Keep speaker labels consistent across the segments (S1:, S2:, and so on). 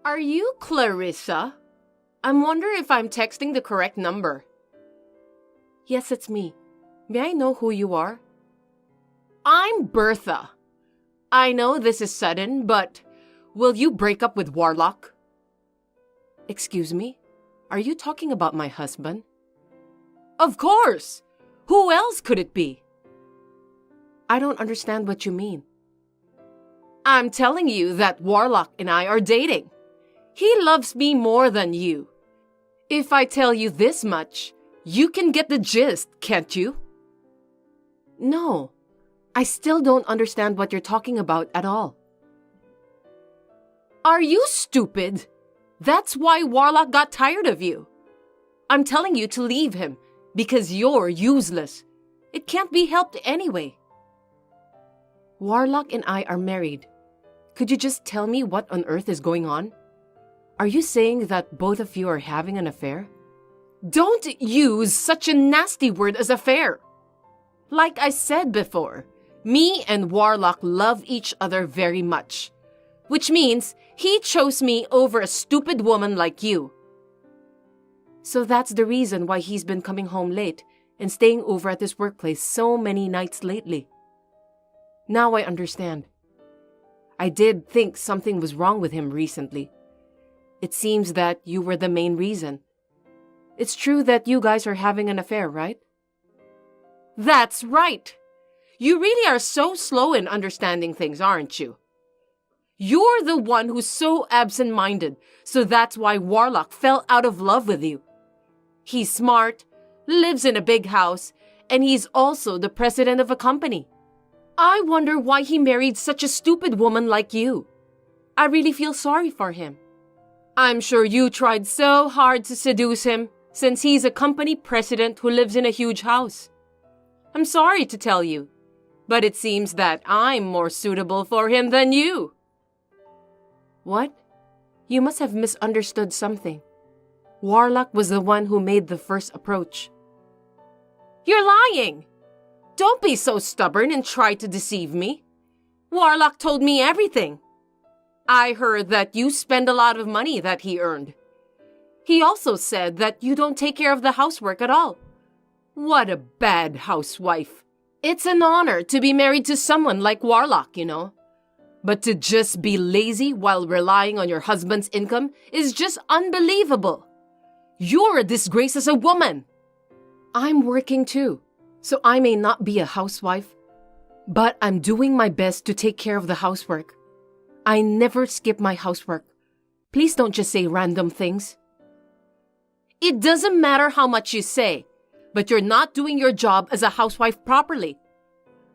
S1: Are you Clarissa? I'm wondering if I'm texting the correct number. Yes, it's me. May I know who you are? I'm Bertha. I know this is sudden, but will you break up with Warlock? Excuse me? Are you talking about my husband? Of course! Who else could it be? I don't understand what you mean. I'm telling you that Warlock and I are dating. He loves me more than you. If I tell you this much, you can get the gist, can't you? No, I still don't understand what you're talking about at all. Are you stupid? That's why Warlock got tired of you. I'm telling you to leave him because you're useless. It can't be helped anyway. Warlock and I are married. Could you just tell me what on earth is going on? Are you saying that both of you are having an affair? Don't use such a nasty word as affair. Like I said before, me and Warlock love each other very much, which means he chose me over a stupid woman like you. So that's the reason why he's been coming home late and staying over at this workplace so many nights lately. Now I understand. I did think something was wrong with him recently. It seems that you were the main reason. It's true that you guys are having an affair, right? That's right. You really are so slow in understanding things, aren't you? You're the one who's so absent-minded, so that's why Warlock fell out of love with you. He's smart, lives in a big house, and he's also the president of a company. I wonder why he married such a stupid woman like you. I really feel sorry for him. I'm sure you tried so hard to seduce him since he's a company president who lives in a huge house. I'm sorry to tell you, but it seems that I'm more suitable for him than you. What? You must have misunderstood something. Warlock was the one who made the first approach. You're lying! Don't be so stubborn and try to deceive me. Warlock told me everything. I heard that you spend a lot of money that he earned. He also said that you don't take care of the housework at all. What a bad housewife. It's an honor to be married to someone like Warlock, you know. But to just be lazy while relying on your husband's income is just unbelievable. You're a disgrace as a woman. I'm working too, so I may not be a housewife, but I'm doing my best to take care of the housework. I never skip my housework. Please don't just say random things. It doesn't matter how much you say, but you're not doing your job as a housewife properly.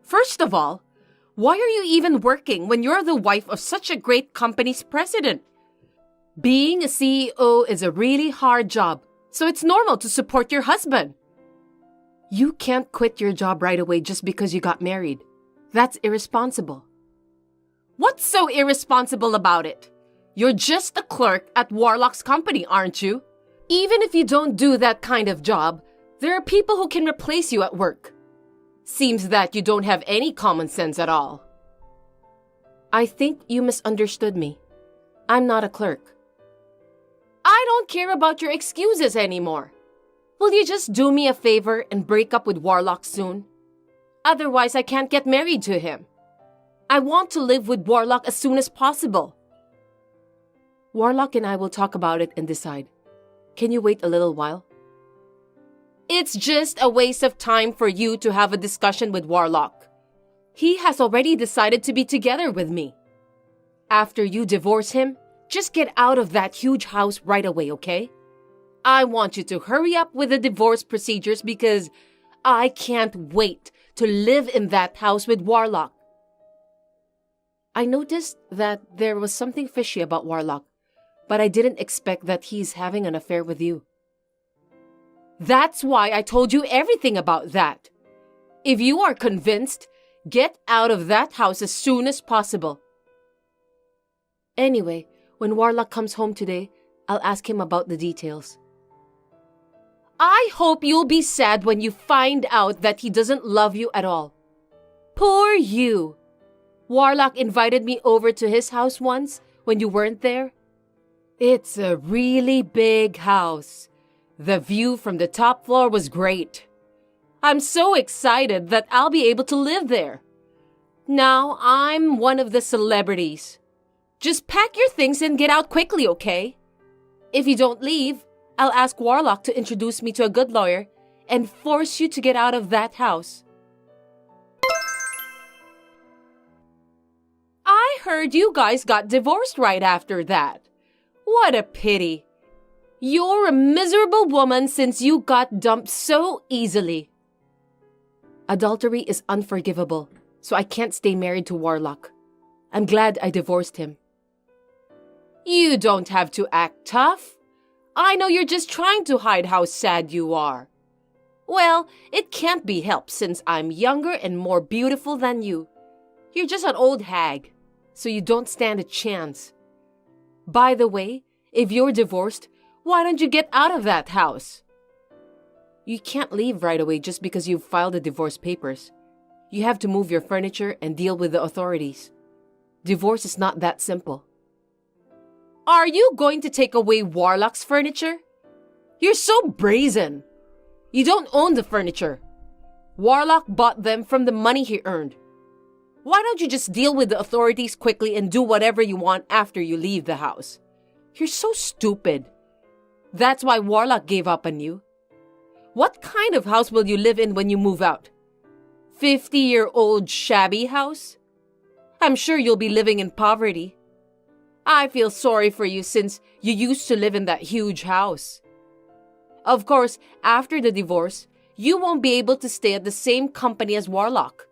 S1: First of all, why are you even working when you're the wife of such a great company's president? Being a CEO is a really hard job, so it's normal to support your husband. You can't quit your job right away just because you got married. That's irresponsible. What's so irresponsible about it? You're just a clerk at Warlock's company, aren't you? Even if you don't do that kind of job, there are people who can replace you at work. Seems that you don't have any common sense at all. I think you misunderstood me. I'm not a clerk. I don't care about your excuses anymore. Will you just do me a favor and break up with Warlock soon? Otherwise, I can't get married to him. I want to live with Warlock as soon as possible. Warlock and I will talk about it and decide. Can you wait a little while? It's just a waste of time for you to have a discussion with Warlock. He has already decided to be together with me. After you divorce him, just get out of that huge house right away, okay? I want you to hurry up with the divorce procedures because I can't wait to live in that house with Warlock. I noticed that there was something fishy about Warlock, but I didn't expect that he's having an affair with you. That's why I told you everything about that. If you are convinced, get out of that house as soon as possible. Anyway, when Warlock comes home today, I'll ask him about the details. I hope you'll be sad when you find out that he doesn't love you at all. Poor you. Warlock invited me over to his house once when you weren't there. It's a really big house. The view from the top floor was great. I'm so excited that I'll be able to live there. Now I'm one of the celebrities. Just pack your things and get out quickly, okay? If you don't leave, I'll ask Warlock to introduce me to a good lawyer and force you to get out of that house. I heard you guys got divorced right after that. What a pity. You're a miserable woman since you got dumped so easily. Adultery is unforgivable, so I can't stay married to Warlock. I'm glad I divorced him. You don't have to act tough. I know you're just trying to hide how sad you are. Well, it can't be helped since I'm younger and more beautiful than you. You're just an old hag, so you don't stand a chance. By the way, if you're divorced, why don't you get out of that house? You can't leave right away just because you've filed the divorce papers. You have to move your furniture and deal with the authorities. Divorce is not that simple. Are you going to take away Warlock's furniture? You're so brazen. You don't own the furniture. Warlock bought them from the money he earned. Why don't you just deal with the authorities quickly and do whatever you want after you leave the house? You're so stupid. That's why Warlock gave up on you. What kind of house will you live in when you move out? 50-year-old shabby house? I'm sure you'll be living in poverty. I feel sorry for you since you used to live in that huge house. Of course, after the divorce, you won't be able to stay at the same company as Warlock.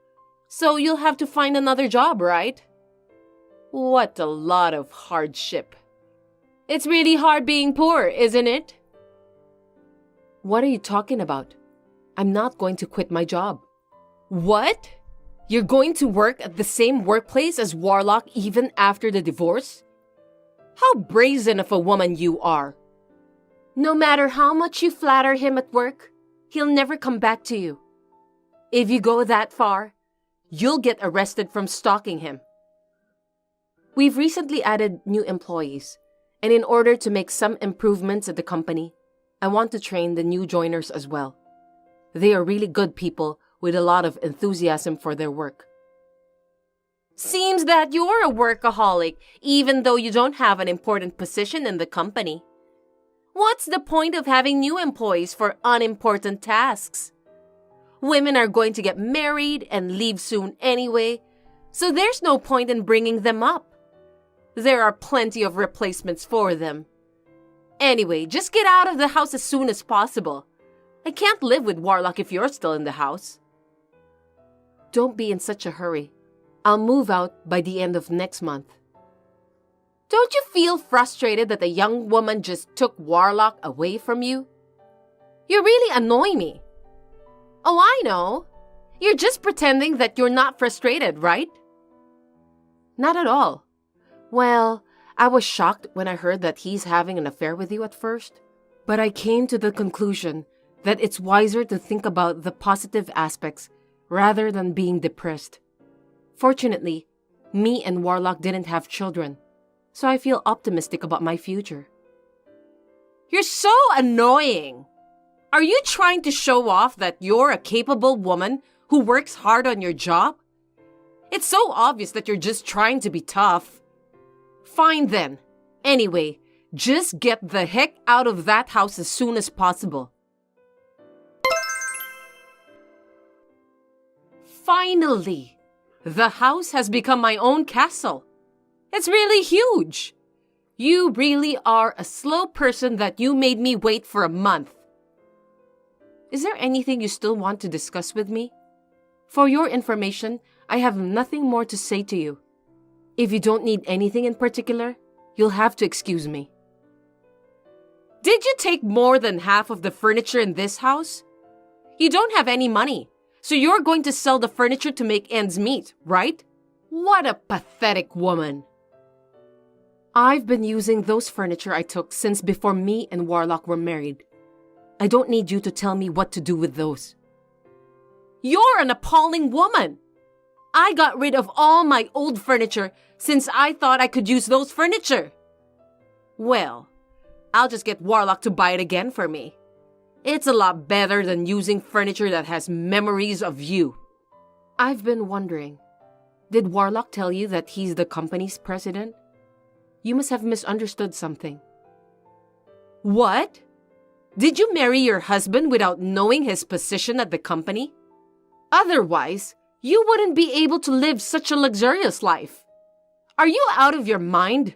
S1: So you'll have to find another job, right? What a lot of hardship. It's really hard being poor, isn't it? What are you talking about? I'm not going to quit my job. What? You're going to work at the same workplace as Warlock even after the divorce? How brazen of a woman you are. No matter how much you flatter him at work, he'll never come back to you. If you go that far, you'll get arrested from stalking him. We've recently added new employees, and in order to make some improvements at the company, I want to train the new joiners as well. They are really good people with a lot of enthusiasm for their work. Seems that you're a workaholic, even though you don't have an important position in the company. What's the point of having new employees for unimportant tasks? Women are going to get married and leave soon anyway, so there's no point in bringing them up. There are plenty of replacements for them. Anyway, just get out of the house as soon as possible. I can't live with Warlock if you're still in the house. Don't be in such a hurry. I'll move out by the end of next month. Don't you feel frustrated that a young woman just took Warlock away from you? You really annoy me. Oh, I know. You're just pretending that you're not frustrated, right? Not at all. Well, I was shocked when I heard that he's having an affair with you at first. But I came to the conclusion that it's wiser to think about the positive aspects rather than being depressed. Fortunately, me and Warlock didn't have children, so I feel optimistic about my future. You're so annoying! Are you trying to show off that you're a capable woman who works hard on your job? It's so obvious that you're just trying to be tough. Fine then. Anyway, just get the heck out of that house as soon as possible. Finally! The house has become my own castle. It's really huge. You really are a slow person that you made me wait for a month. Is there anything you still want to discuss with me? For your information, I have nothing more to say to you. If you don't need anything in particular, you'll have to excuse me. Did you take more than half of the furniture in this house? You don't have any money. So you're going to sell the furniture to make ends meet, right? What a pathetic woman. I've been using those furniture I took since before me and Warlock were married. I don't need you to tell me what to do with those. You're an appalling woman. I got rid of all my old furniture since I thought I could use those furniture. Well, I'll just get Warlock to buy it again for me. It's a lot better than using furniture that has memories of you. I've been wondering, did Warlock tell you that he's the company's president? You must have misunderstood something. What? Did you marry your husband without knowing his position at the company? Otherwise, you wouldn't be able to live such a luxurious life. Are you out of your mind?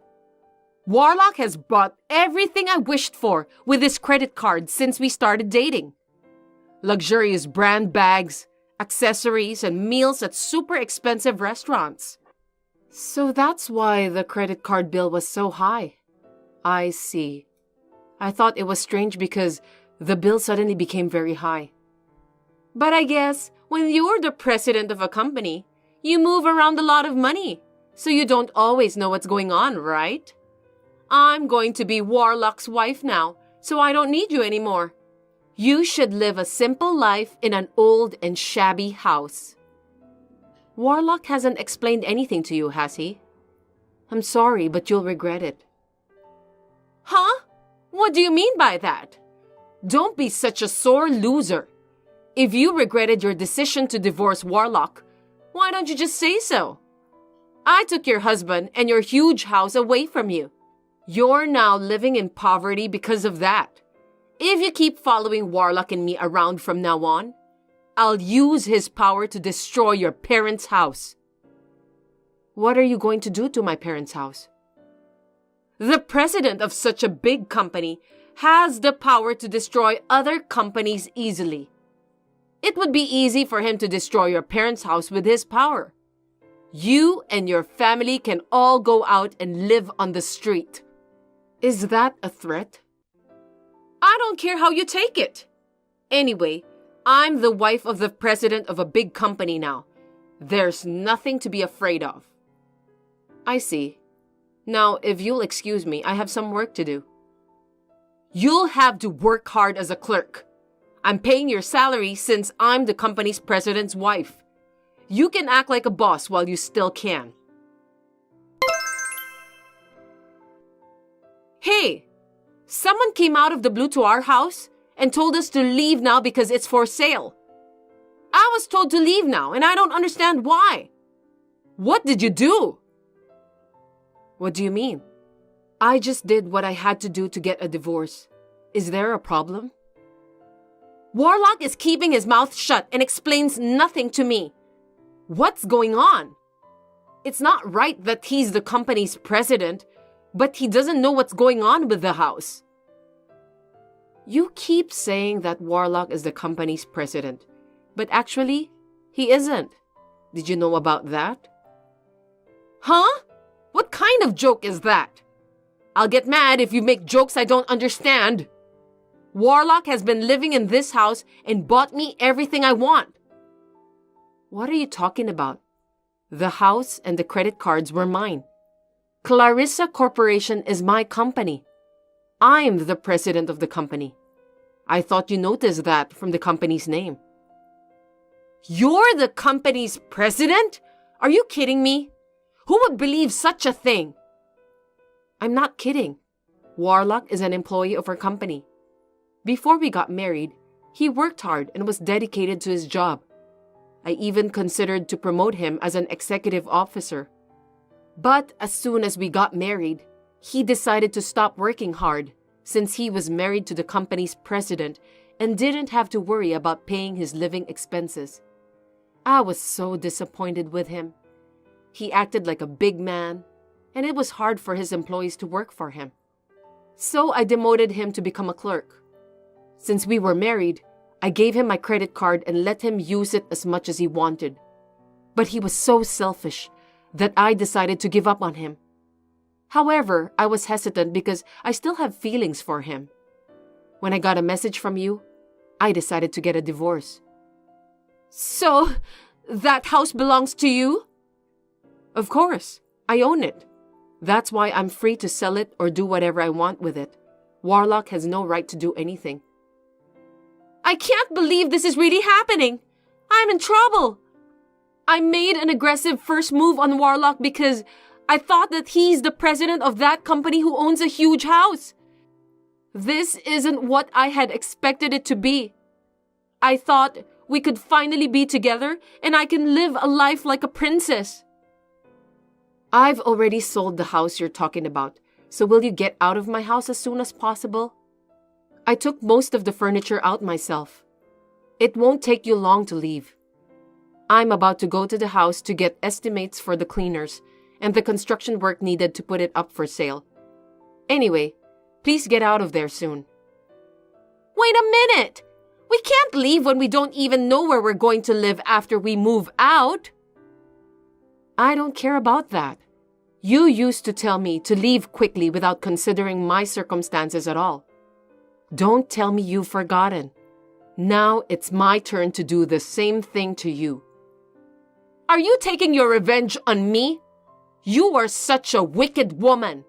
S1: Warlock has bought everything I wished for with his credit card since we started dating. Luxurious brand bags, accessories, and meals at super expensive restaurants. So that's why the credit card bill was so high. I see. I thought it was strange because the bill suddenly became very high. But I guess when you're the president of a company, you move around a lot of money, so you don't always know what's going on, right? I'm going to be Warlock's wife now, so I don't need you anymore. You should live a simple life in an old and shabby house. Warlock hasn't explained anything to you, has he? I'm sorry, but you'll regret it. Huh? What do you mean by that? Don't be such a sore loser. If you regretted your decision to divorce Warlock, why don't you just say so? I took your husband and your huge house away from you. You're now living in poverty because of that. If you keep following Warlock and me around from now on, I'll use his power to destroy your parents' house. What are you going to do to my parents' house? The president of such a big company has the power to destroy other companies easily. It would be easy for him to destroy your parents' house with his power. You and your family can all go out and live on the street. Is that a threat? I don't care how you take it. Anyway, I'm the wife of the president of a big company now. There's nothing to be afraid of. I see. Now, if you'll excuse me, I have some work to do. You'll have to work hard as a clerk. I'm paying your salary since I'm the company's president's wife. You can act like a boss while you still can. Hey! Someone came out of the blue to our house and told us to leave now because it's for sale. I was told to leave now and I don't understand why. What did you do? What do you mean? I just did what I had to do to get a divorce. Is there a problem? Warlock is keeping his mouth shut and explains nothing to me. What's going on? It's not right that he's the company's president, but he doesn't know what's going on with the house. You keep saying that Warlock is the company's president, but actually, he isn't. Did you know about that? Huh? What kind of joke is that? I'll get mad if you make jokes I don't understand. Warlock has been living in this house and bought me everything I want. What are you talking about? The house and the credit cards were mine. Clarissa Corporation is my company. I'm the president of the company. I thought you noticed that from the company's name. You're the company's president? Are you kidding me? Who would believe such a thing? I'm not kidding. Warlock is an employee of our company. Before we got married, he worked hard and was dedicated to his job. I even considered to promote him as an executive officer. But as soon as we got married, he decided to stop working hard since he was married to the company's president and didn't have to worry about paying his living expenses. I was so disappointed with him. He acted like a big man, and it was hard for his employees to work for him. So I demoted him to become a clerk. Since we were married, I gave him my credit card and let him use it as much as he wanted. But he was so selfish that I decided to give up on him. However, I was hesitant because I still have feelings for him. When I got a message from you, I decided to get a divorce. So, that house belongs to you? Of course, I own it. That's why I'm free to sell it or do whatever I want with it. Warlock has no right to do anything. I can't believe this is really happening. I'm in trouble. I made an aggressive first move on Warlock because I thought that he's the president of that company who owns a huge house. This isn't what I had expected it to be. I thought we could finally be together and I can live a life like a princess. I've already sold the house you're talking about, so will you get out of my house as soon as possible? I took most of the furniture out myself. It won't take you long to leave. I'm about to go to the house to get estimates for the cleaners and the construction work needed to put it up for sale. Anyway, please get out of there soon. Wait a minute! We can't leave when we don't even know where we're going to live after we move out. I don't care about that. You used to tell me to leave quickly without considering my circumstances at all. Don't tell me you've forgotten. Now it's my turn to do the same thing to you. Are you taking your revenge on me? You are such a wicked woman.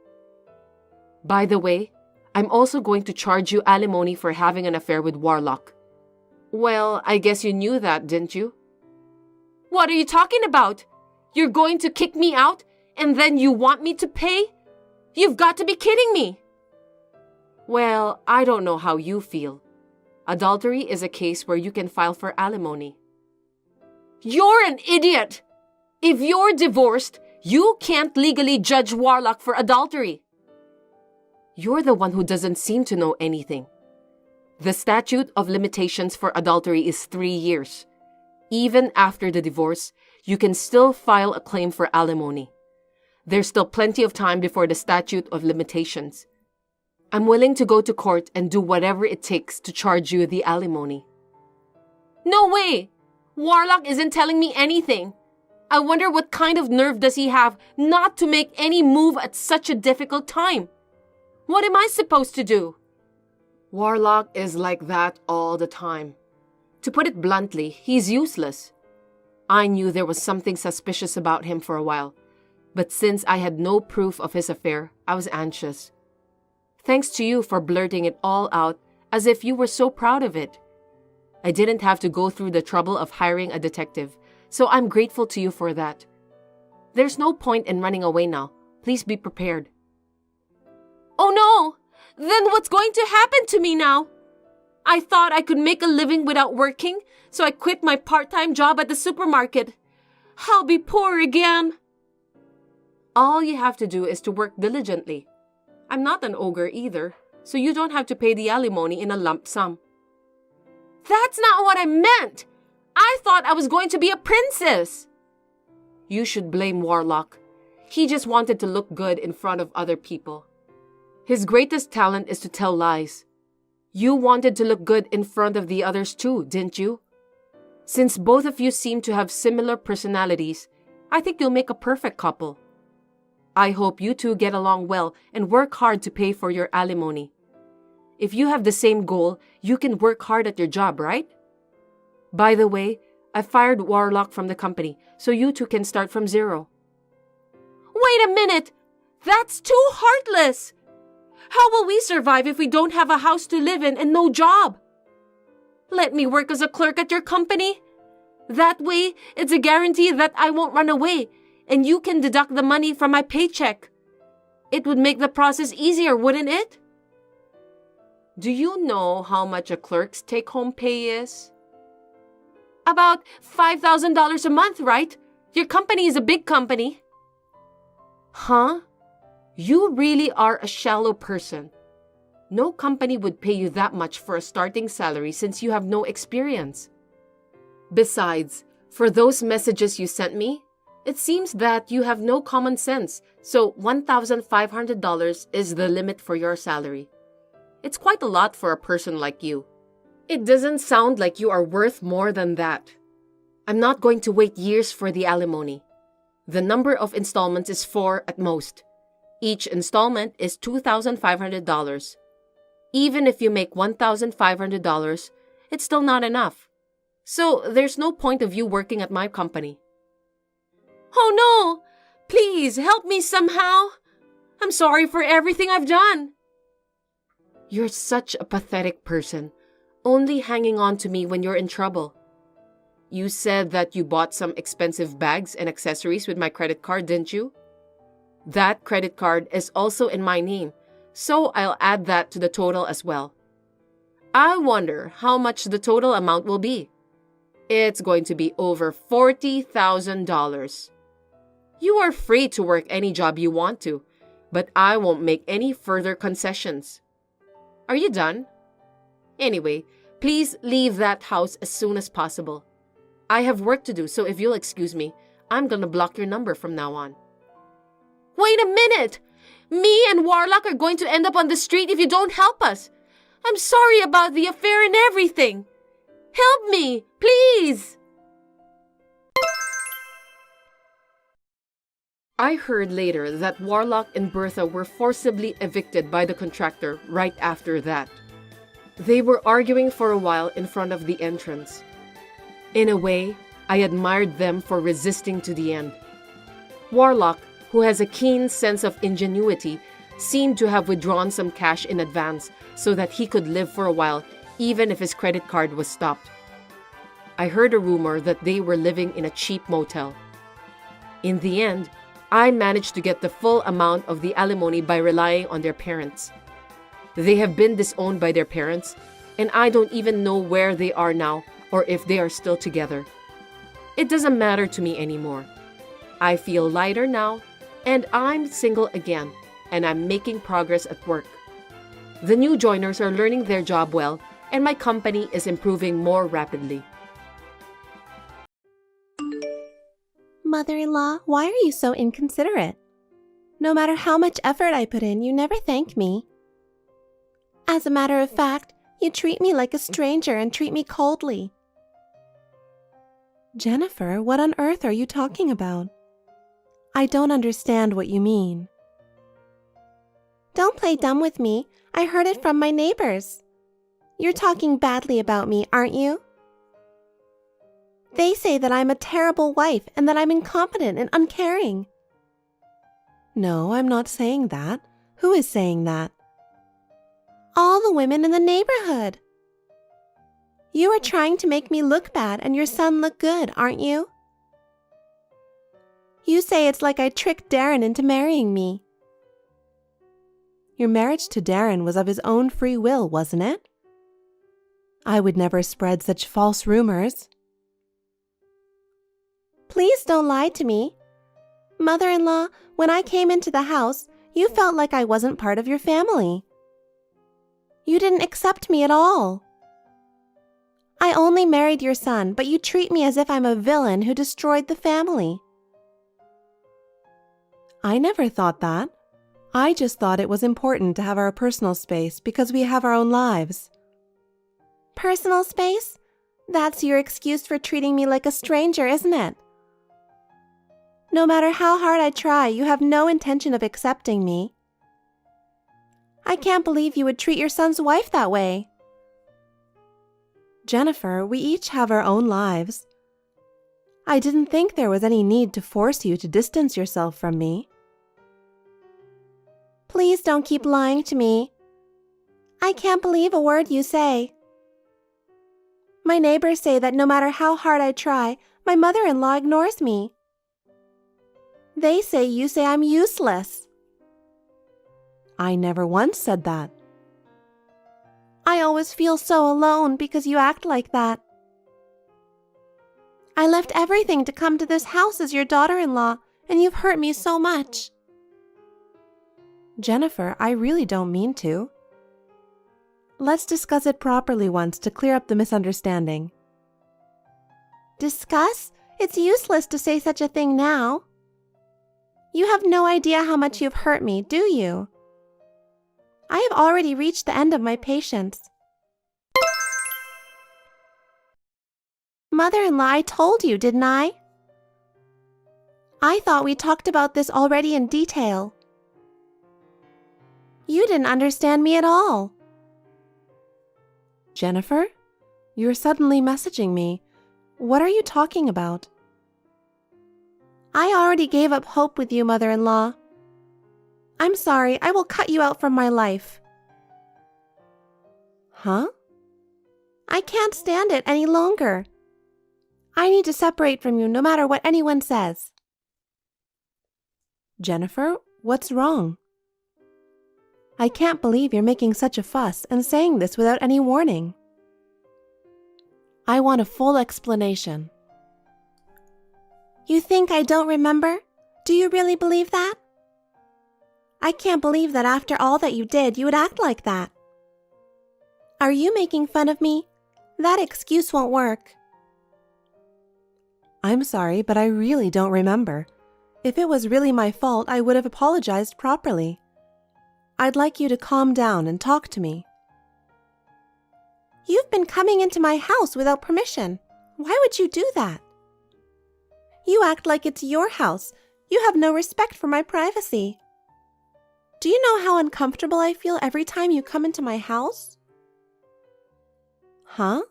S1: By the way, I'm also going to charge you alimony for having an affair with Warlock. Well, I guess you knew that, didn't you? What are you talking about? You're going to kick me out and then you want me to pay? You've got to be kidding me. Well, I don't know how you feel. Adultery is a case where you can file for alimony. You're an idiot! If you're divorced, you can't legally judge Warlock for adultery. You're the one who doesn't seem to know anything. The statute of limitations for adultery is 3 years. Even after the divorce, you can still file a claim for alimony. There's still plenty of time before the statute of limitations. I'm willing to go to court and do whatever it takes to charge you the alimony. No way! Warlock isn't telling me anything. I wonder what kind of nerve does he have not to make any move at such a difficult time? What am I supposed to do? Warlock is like that all the time. To put it bluntly, he's useless. I knew there was something suspicious about him for a while, but since I had no proof of his affair, I was anxious. Thanks to you for blurting it all out as if you were so proud of it. I didn't have to go through the trouble of hiring a detective, so I'm grateful to you for that. There's no point in running away now. Please be prepared. Oh no! Then what's going to happen to me now? I thought I could make a living without working, so I quit my part-time job at the supermarket. I'll be poor again. All you have to do is to work diligently. I'm not an ogre either, so you don't have to pay the alimony in a lump sum. That's not what I meant! I thought I was going to be a princess! You should blame Warlock. He just wanted to look good in front of other people. His greatest talent is to tell lies. You wanted to look good in front of the others too, didn't you? Since both of you seem to have similar personalities, I think you'll make a perfect couple. I hope you two get along well and work hard to pay for your alimony. If you have the same goal, you can work hard at your job, right? By the way, I fired Warlock from the company, so you two can start from zero. Wait a minute! That's too heartless! How will we survive if we don't have a house to live in and no job? Let me work as a clerk at your company. That way, it's a guarantee that I won't run away, and you can deduct the money from my paycheck. It would make the process easier, wouldn't it? Do you know how much a clerk's take-home pay is? About $5,000 a month, right? Your company is a big company. Huh? You really are a shallow person. No company would pay you that much for a starting salary since you have no experience. Besides, for those messages you sent me, it seems that you have no common sense, so $1,500 is the limit for your salary. It's quite a lot for a person like you. It doesn't sound like you are worth more than that. I'm not going to wait years for the alimony. The number of installments is 4 at most. Each installment is $2,500. Even if you make $1,500, it's still not enough. So there's no point of you working at my company. Oh no! Please help me somehow! I'm sorry for everything I've done. You're such a pathetic person, only hanging on to me when you're in trouble. You said that you bought some expensive bags and accessories with my credit card, didn't you? That credit card is also in my name, so I'll add that to the total as well. I wonder how much the total amount will be. It's going to be over $40,000. You are free to work any job you want to, but I won't make any further concessions. Are you done? Anyway, please leave that house as soon as possible. I have work to do, so if you'll excuse me, I'm gonna block your number from now on. Wait a minute! Me and Warlock are going to end up on the street if you don't help us. I'm sorry about the affair and everything. Help me, please! I heard later that Warlock and Bertha were forcibly evicted by the contractor right after that. They were arguing for a while in front of the entrance. In a way, I admired them for resisting to the end. Warlock, who has a keen sense of ingenuity, seemed to have withdrawn some cash in advance so that he could live for a while even if his credit card was stopped. I heard a rumor that they were living in a cheap motel. In the end, I managed to get the full amount of the alimony by relying on their parents. They have been disowned by their parents, and I don't even know where they are now or if they are still together. It doesn't matter to me anymore. I feel lighter now, and I'm single again, and I'm making progress at work. The new joiners are learning their job well, and my company is improving more rapidly.
S2: Mother-in-law, why are you so inconsiderate? No matter how much effort I put in, you never thank me. As a matter of fact, you treat me like a stranger and treat me coldly. Jennifer, what on earth are you talking about? I don't understand what you mean. Don't play dumb with me. I heard it from my neighbors. You're talking badly about me, aren't you? They say that I'm a terrible wife and that I'm incompetent and uncaring. No, I'm not saying that. Who is saying that? All the women in the neighborhood. You are trying to make me look bad and your son look good, aren't you? You say it's like I tricked Darren into marrying me. Your marriage to Darren was of his own free will, wasn't it? I would never spread such false rumors. Please don't lie to me. Mother-in-law, when I came into the house, you felt like I wasn't part of your family. You didn't accept me at all. I only married your son, but you treat me as if I'm a villain who destroyed the family. I never thought that. I just thought it was important to have our personal space because we have our own lives. Personal space? That's your excuse for treating me like a stranger, isn't it? No matter how hard I try, you have no intention of accepting me. I can't believe you would treat your son's wife that way. Jennifer, we each have our own lives. I didn't think there was any need to force you to distance yourself from me. Please don't keep lying to me. I can't believe a word you say. My neighbors say that no matter how hard I try, my mother-in-law ignores me. They say you say I'm useless. I never once said that. I always feel so alone because you act like that. I left everything to come to this house as your daughter-in-law, and you've hurt me so much. Jennifer, I really don't mean to. Let's discuss it properly once to clear up the misunderstanding. Discuss? It's useless to say such a thing now. You have no idea how much you've hurt me, do you? I have already reached the end of my patience. Mother-in-law, I told you, didn't I? I thought we talked about this already in detail. You didn't understand me at all. Jennifer, you're suddenly messaging me. What are you talking about? I already gave up hope with you, mother-in-law. I'm sorry, I will cut you out from my life. Huh? I can't stand it any longer. I need to separate from you no matter what anyone says. Jennifer, What's wrong? I can't believe you're making such a fuss and saying this without any warning. I want a full explanation. You think I don't remember? Do you really believe that? I can't believe that after all that you did, you would act like that. Are you making fun of me? That excuse won't work. I'm sorry, but I really don't remember. If it was really my fault, I would have apologized properly. I'd like you to calm down and talk to me. You've been coming into my house without permission. Why would you do that? You act like it's your house. You have no respect for my privacy. Do you know how uncomfortable I feel every time you come into my house? Huh?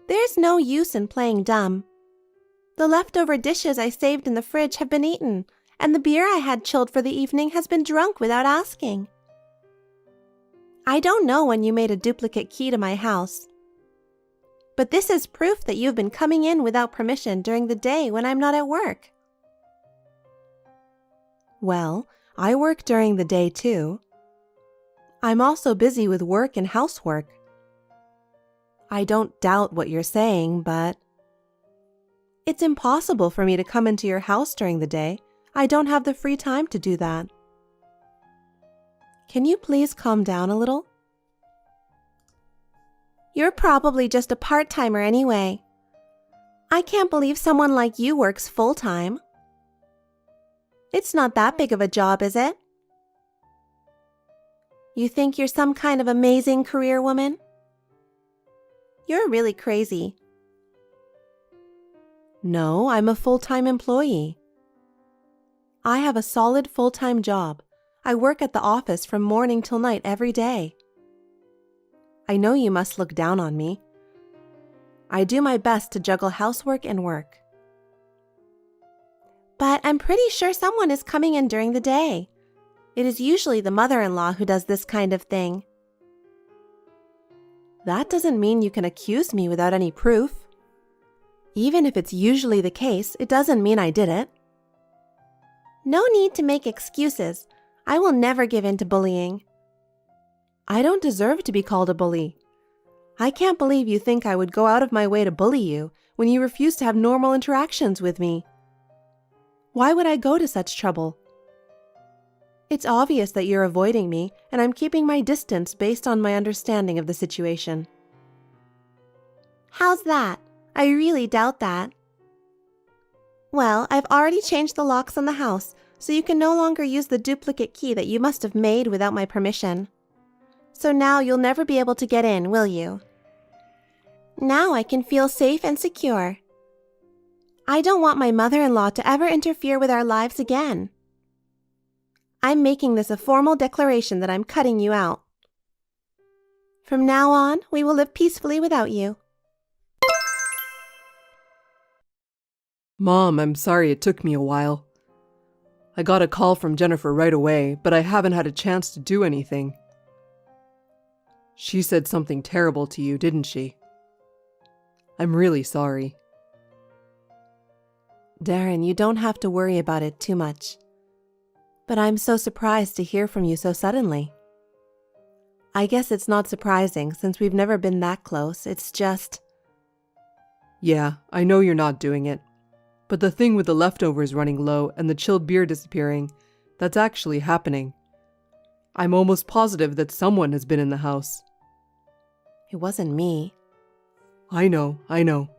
S2: There's no use in playing dumb. The leftover dishes I saved in the fridge have been eaten, and the beer I had chilled for the evening has been drunk without asking. I don't know when you made a duplicate key to my house, but this is proof that you've been coming in without permission during the day when I'm not at work. Well, I work during the day too. I'm also busy with work and housework. I don't doubt what you're saying, but it's impossible for me to come into your house during the day. I don't have the free time to do that. Can you please calm down a little? You're probably just a part-timer anyway. I can't believe someone like you works full-time. It's not that big of a job, is it? You think you're some kind of amazing career woman? You're really crazy. No, I'm a full-time employee. I have a solid full-time job. I work at the office from morning till night every day. I know you must look down on me. I do my best to juggle housework and work. But I'm pretty sure someone is coming in during the day. It is usually the mother-in-law who does this kind of thing. That doesn't mean you can accuse me without any proof. Even if it's usually the case, it doesn't mean I did it. No need to make excuses. I will never give in to bullying. I don't deserve to be called a bully. I can't believe you think I would go out of my way to bully you when you refuse to have normal interactions with me. Why would I go to such trouble? It's obvious that you're avoiding me, and I'm keeping my distance based on my understanding of the situation. How's that? I really doubt that. Well, I've already changed the locks on the house, so you can no longer use the duplicate key that you must have made without my permission. So now you'll never be able to get in, will you? Now I can feel safe and secure. I don't want my mother-in-law to ever interfere with our lives again. I'm making this a formal declaration that I'm cutting you out. From now on, we will live peacefully without you.
S3: Mom, I'm sorry it took me a while. I got a call from Jennifer right away, but I haven't had a chance to do anything. She said something terrible to you, didn't she? I'm really sorry.
S2: Darren, you don't have to worry about it too much. But I'm so surprised to hear from you so suddenly. I guess it's not surprising since we've never been that close. It's just...
S3: Yeah, I know you're not doing it. But the thing with the leftovers running low and the chilled beer disappearing, that's actually happening. I'm almost positive that someone has been in the house.
S2: It wasn't me.
S3: I know.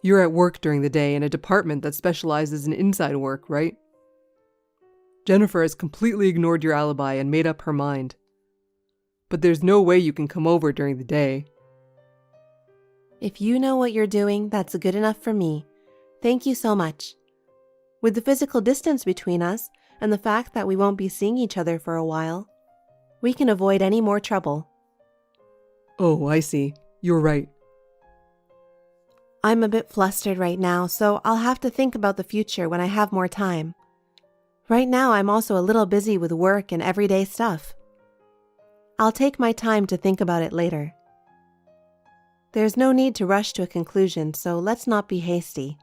S3: You're at work during the day in a department that specializes in inside work, right? Jennifer has completely ignored your alibi and made up her mind. But there's no way you can come over during the day.
S2: If you know what you're doing, that's good enough for me. Thank you so much. With the physical distance between us and the fact that we won't be seeing each other for a while, we can avoid any more trouble.
S3: Oh, I see. You're right.
S2: I'm a bit flustered right now, so I'll have to think about the future when I have more time. Right now, I'm also a little busy with work and everyday stuff. I'll take my time to think about it later. There's no need to rush to a conclusion, so let's not be hasty.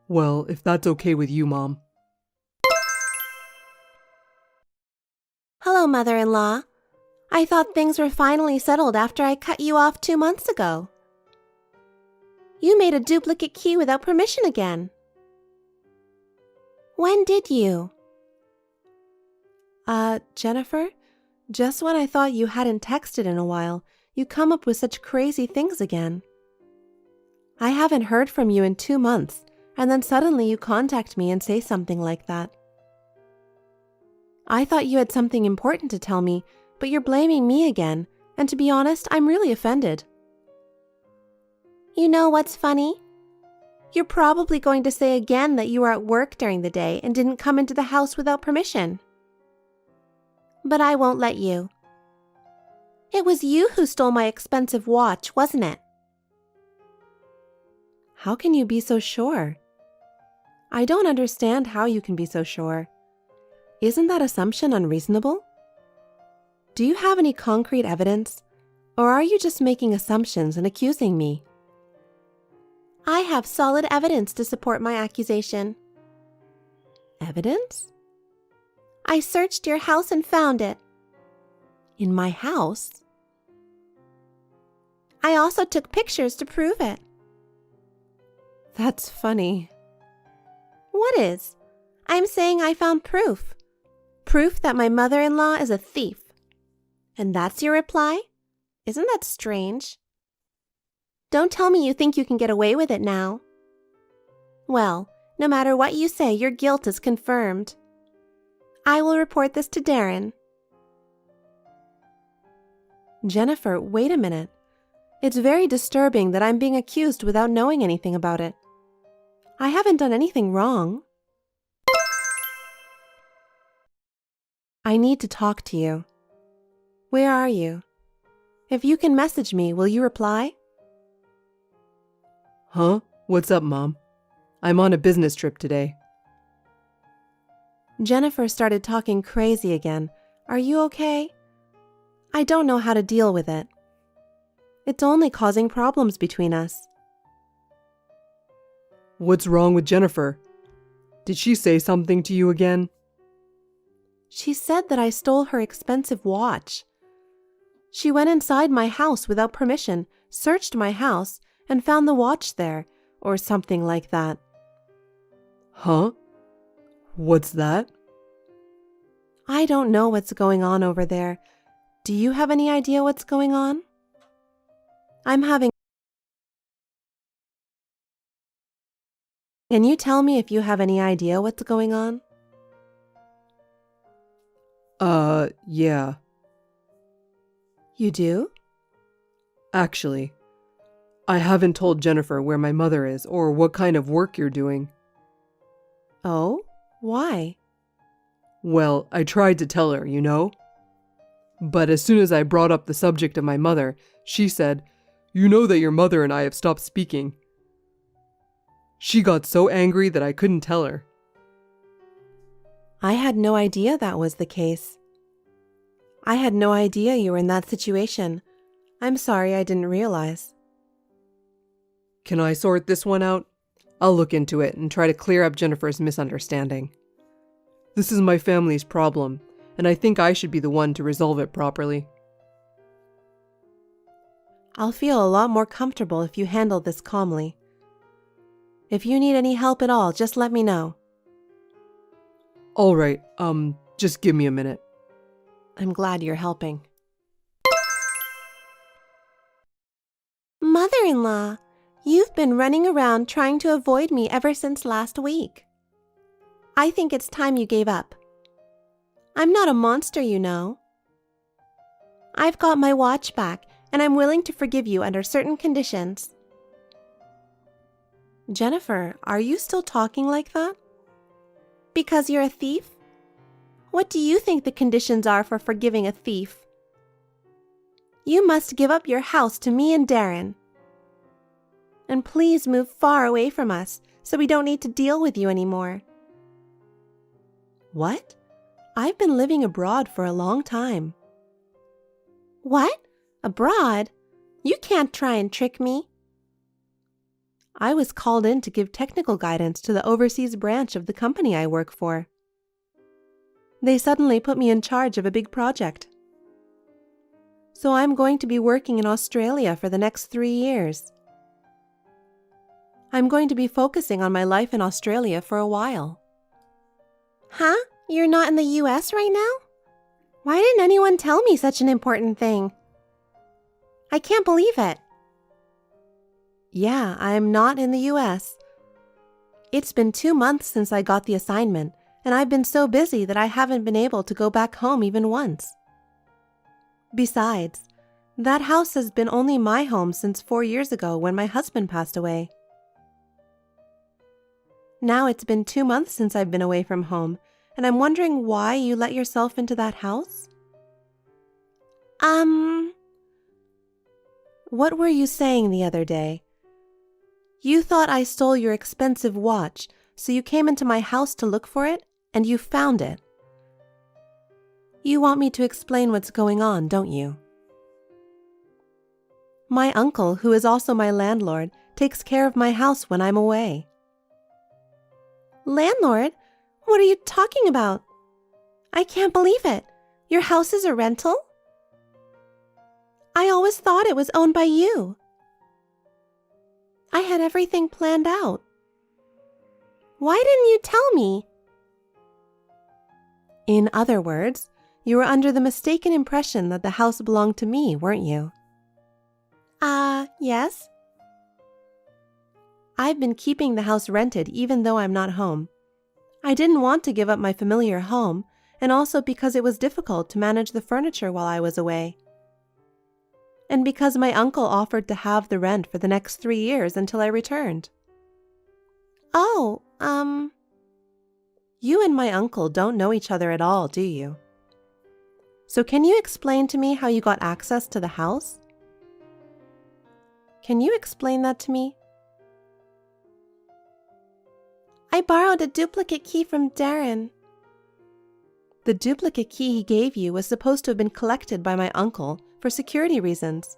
S3: Well, if that's okay with you, Mom.
S2: Hello, mother-in-law. I thought things were finally settled after I cut you off 2 months ago. You made a duplicate key without permission again. When did you?
S3: Jennifer, just when I thought you hadn't texted in a while, you come up with such crazy things again. I haven't heard from you in 2 months, and then suddenly you contact me and say something like that. I thought you had something important to tell me, but you're blaming me again, and to be honest, I'm really offended.
S2: You know what's funny? You're probably going to say again that you were at work during the day and didn't come into the house without permission. But I won't let you. It was you who stole my expensive watch, wasn't it?
S3: How can you be so sure? I don't understand how you can be so sure. Isn't that assumption unreasonable? Do you have any concrete evidence, or are you just making assumptions and accusing me?
S2: I have solid evidence to support my accusation.
S3: Evidence?
S2: I searched your house and found it.
S3: In my house?
S2: I also took pictures to prove it.
S3: That's funny.
S2: What is? I'm saying I found proof. Proof that my mother-in-law is a thief. And that's your reply? Isn't that strange? Don't tell me you think you can get away with it now. Well, no matter what you say, your guilt is confirmed. I will report this to Darren.
S3: Jennifer, wait a minute. It's very disturbing that I'm being accused without knowing anything about it. I haven't done anything wrong. I need to talk to you. Where are you? If you can message me, will you reply? Huh? What's up, Mom? I'm on a business trip today. Jennifer started talking crazy again. Are you okay? I don't know how to deal with it. It's only causing problems between us. What's wrong with Jennifer? Did she say something to you again? She said that I stole her expensive watch. She went inside my house without permission, searched my house, and found the watch there, or something like that. Huh? What's that? I don't know what's going on over there. Do you have any idea what's going on? Can you tell me if you have any idea what's going on? Yeah. You do? Actually, I haven't told Jennifer where my mother is or what kind of work you're doing. Oh? Why? Well, I tried to tell her, you know? But as soon as I brought up the subject of my mother, she said, "You know that your mother and I have stopped speaking." She got so angry that I couldn't tell her. I had no idea that was the case. I had no idea you were in that situation. I'm sorry I didn't realize. Can I sort this one out? I'll look into it and try to clear up Jennifer's misunderstanding. This is my family's problem, and I think I should be the one to resolve it properly. I'll feel a lot more comfortable if you handle this calmly. If you need any help at all, just let me know. All right, just give me a minute. I'm glad you're helping.
S2: Mother-in-law, you've been running around trying to avoid me ever since last week. I think it's time you gave up. I'm not a monster, you know. I've got my watch back, and I'm willing to forgive you under certain conditions.
S3: Jennifer, are you still talking like that?
S2: Because you're a thief? What do you think the conditions are for forgiving a thief? You must give up your house to me and Darren. And please move far away from us so we don't need to deal with you anymore.
S3: What? I've been living abroad for a long time.
S2: What? Abroad? You can't try and trick me.
S3: I was called in to give technical guidance to the overseas branch of the company I work for.
S2: They suddenly put me in charge of a big project. So I'm going to be working in Australia for the next 3 years. I'm going to be focusing on my life in Australia for a while. Huh? You're not in the US right now? Why didn't anyone tell me such an important thing? I can't believe it. Yeah, I'm not in the US. It's been 2 months since I got the assignment, and I've been so busy that I haven't been able to go back home even once. Besides, that house has been only my home since 4 years ago when my husband passed away. Now it's been 2 months since I've been away from home, and I'm wondering why you let yourself into that house? What were you saying the other day? You thought I stole your expensive watch, so you came into my house to look for it, and you found it. You want me to explain what's going on, don't you? My uncle, who is also my landlord, takes care of my house when I'm away. Landlord? What are you talking about? I can't believe it. Your house is a rental? I always thought it was owned by you. I had everything planned out. Why didn't you tell me? In other words, you were under the mistaken impression that the house belonged to me, weren't you? Yes. I've been keeping the house rented even though I'm not home. I didn't want to give up my familiar home, and also because it was difficult to manage the furniture while I was away. And because my uncle offered to halve the rent for the next 3 years until I returned. Oh, you and my uncle don't know each other at all, do you? So can you explain to me how you got access to the house? Can you explain that to me? I borrowed a duplicate key from Darren. The duplicate key he gave you was supposed to have been collected by my uncle for security reasons.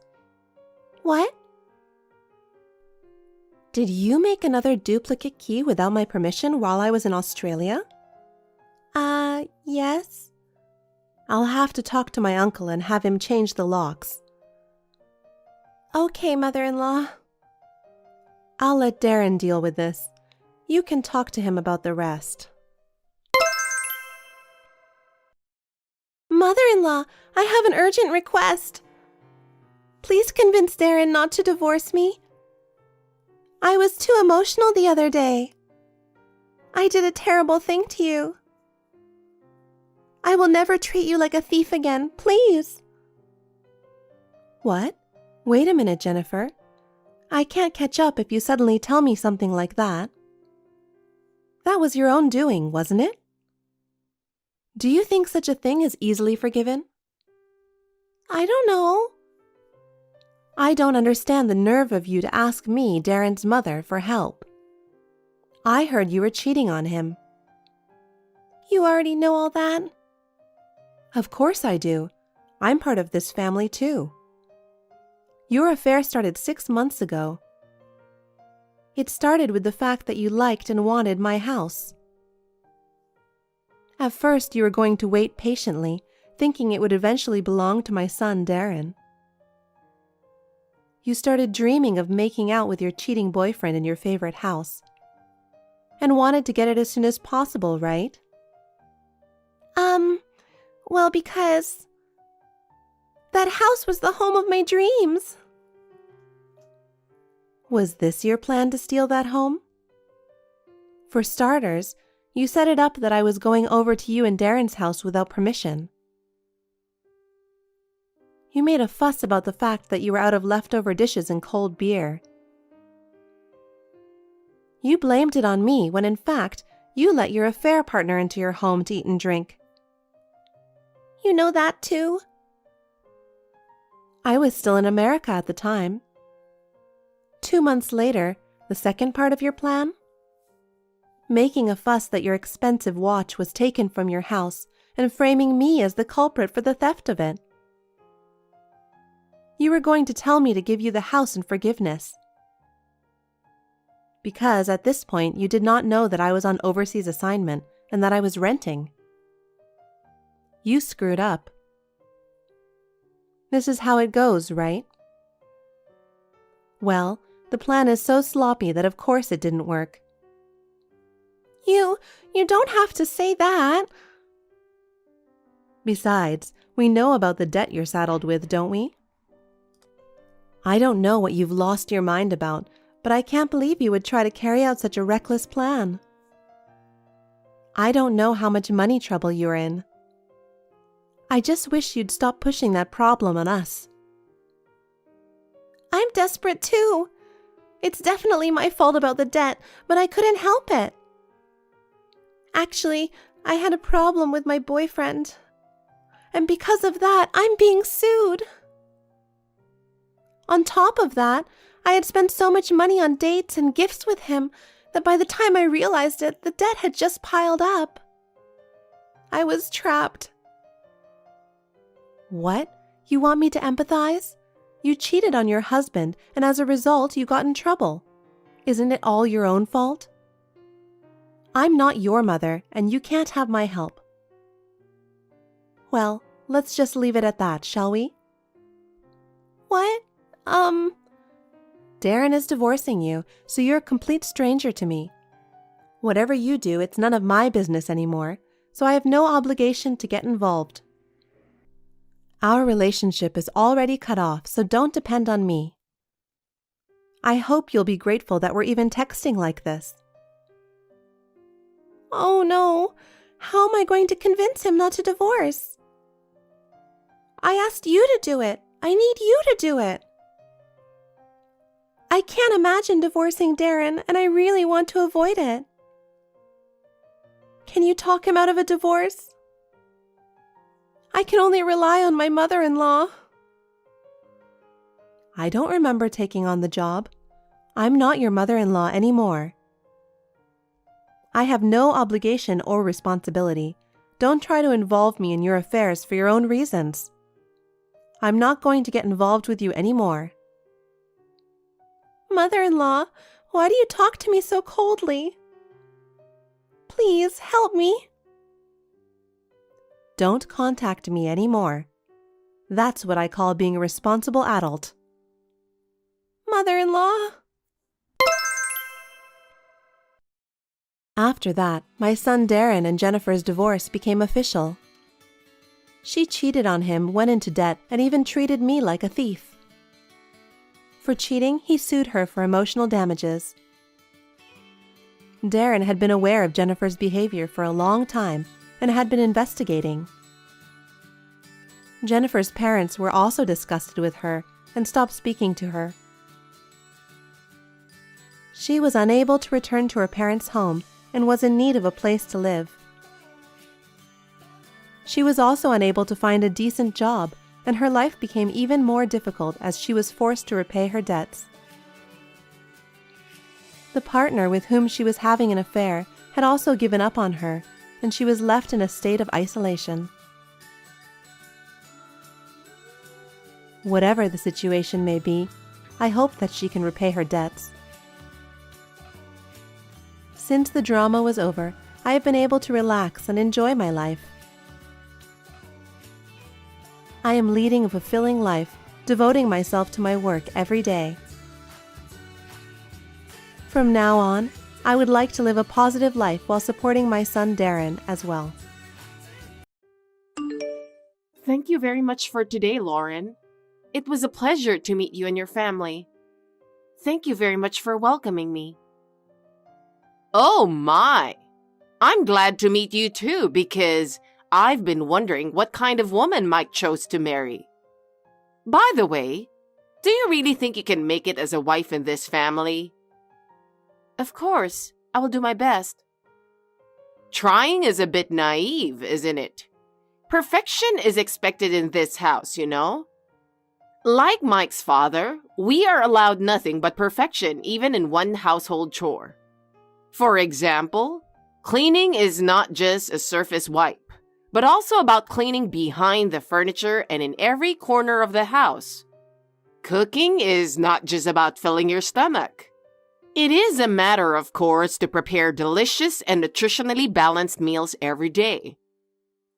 S2: What? Did you make another duplicate key without my permission while I was in Australia? Yes. I'll have to talk to my uncle and have him change the locks. Okay, mother-in-law. I'll let Darren deal with this. You can talk to him about the rest. Mother-in-law, I have an urgent request. Please convince Darren not to divorce me. I was too emotional the other day. I did a terrible thing to you. I will never treat you like a thief again, please. What? Wait a minute, Jennifer. I can't catch up if you suddenly tell me something like that. That was your own doing, wasn't it? Do you think such a thing is easily forgiven? I don't know. I don't understand the nerve of you to ask me, Darren's mother, for help. I heard you were cheating on him. You already know all that? Of course I do. I'm part of this family too. Your affair started 6 months ago. It started with the fact that you liked and wanted my house. At first, you were going to wait patiently, thinking it would eventually belong to my son, Darren. You started dreaming of making out with your cheating boyfriend in your favorite house, and wanted to get it as soon as possible, right? Well, because that house was the home of my dreams. Was this your plan to steal that home? For starters, you set it up that I was going over to you and Darren's house without permission. You made a fuss about the fact that you were out of leftover dishes and cold beer. You blamed it on me when in fact, you let your affair partner into your home to eat and drink. You know that too? I was still in America at the time. 2 months later, the second part of your plan? Making a fuss that your expensive watch was taken from your house and framing me as the culprit for the theft of it. You were going to tell me to give you the house in forgiveness. Because at this point you did not know that I was on overseas assignment and that I was renting. You screwed up. This is how it goes, right? Well, the plan is so sloppy that of course it didn't work. You don't have to say that. Besides, we know about the debt you're saddled with, don't we? I don't know what you've lost your mind about, but I can't believe you would try to carry out such a reckless plan. I don't know how much money trouble you're in. I just wish you'd stop pushing that problem on us. I'm desperate too. It's definitely my fault about the debt, but I couldn't help it. Actually, I had a problem with my boyfriend. And because of that, I'm being sued. On top of that, I had spent so much money on dates and gifts with him that by the time I realized it, the debt had just piled up. I was trapped. What? You want me to empathize? You cheated on your husband, and as a result, you got in trouble. Isn't it all your own fault? I'm not your mother, and you can't have my help. Well, let's just leave it at that, shall we? What? Darren is divorcing you, so you're a complete stranger to me. Whatever you do, it's none of my business anymore, so I have no obligation to get involved. Our relationship is already cut off, so don't depend on me. I hope you'll be grateful that we're even texting like this. Oh no, how am I going to convince him not to divorce? I asked you to do it. I need you to do it. I can't imagine divorcing Darren, and I really want to avoid it. Can you talk him out of a divorce? I can only rely on my mother-in-law. I don't remember taking on the job. I'm not your mother-in-law anymore. I have no obligation or responsibility. Don't try to involve me in your affairs for your own reasons. I'm not going to get involved with you anymore. Mother-in-law, why do you talk to me so coldly? Please help me. Don't contact me anymore. That's what I call being a responsible adult. Mother-in-law. After that, my son Darren and Jennifer's divorce became official. She cheated on him, went into debt, and even treated me like a thief. For cheating, he sued her for emotional damages. Darren had been aware of Jennifer's behavior for a long time and had been investigating. Jennifer's parents were also disgusted with her and stopped speaking to her. She was unable to return to her parents' home and was in need of a place to live. She was also unable to find a decent job, and her life became even more difficult as she was forced to repay her debts. The partner with whom she was having an affair had also given up on her, and she was left in a state of isolation. Whatever the situation may be, I hope that she can repay her debts. Since the drama was over, I have been able to relax and enjoy my life. I am leading a fulfilling life, devoting myself to my work every day. From now on, I would like to live a positive life while supporting my son Darren as well.
S1: Thank you very much for today, Lauren. It was a pleasure to meet you and your family. Thank you very much for welcoming me. Oh my! I'm glad to meet you too because I've been wondering what kind of woman Mike chose to marry. By the way, do you really think you can make it as a wife in this family? Of course, I will do my best. Trying is a bit naive, isn't it? Perfection is expected in this house, you know? Like Mike's father, we are allowed nothing but perfection even in one household chore. For example, cleaning is not just a surface wipe, but also about cleaning behind the furniture and in every corner of the house. Cooking is not just about filling your stomach. It is a matter, of course, to prepare delicious and nutritionally balanced meals every day.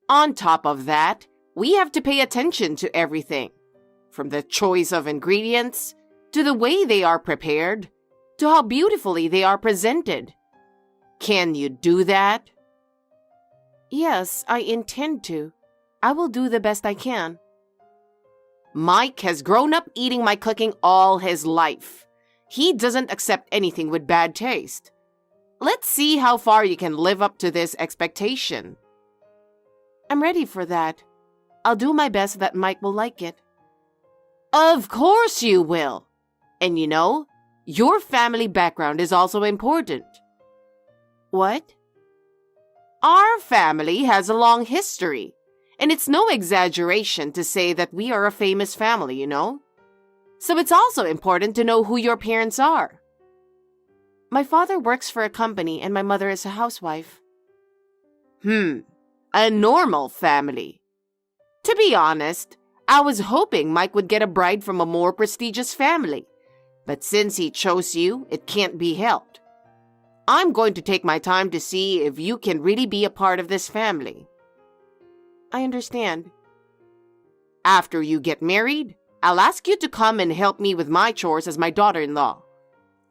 S1: On top of that, we have to pay attention to everything, from the choice of ingredients, to the way they are prepared, to how beautifully they are presented. Can you do that? Yes, I intend to. I will do the best I can. Mike has grown up eating my cooking all his life. He doesn't accept anything with bad taste. Let's see how far you can live up to this expectation. I'm ready for that. I'll do my best that Mike will like it. Of course you will. And you know, your family background is also important. What? Our family has a long history, and it's no exaggeration to say that we are a famous family, you know? So it's also important to know who your parents are. My father works for a company and my mother is a housewife. A normal family. To be honest, I was hoping Mike would get a bride from a more prestigious family. But since he chose you, it can't be helped. I'm going to take my time to see if you can really be a part of this family. I understand. After you get married, I'll ask you to come and help me with my chores as my daughter-in-law.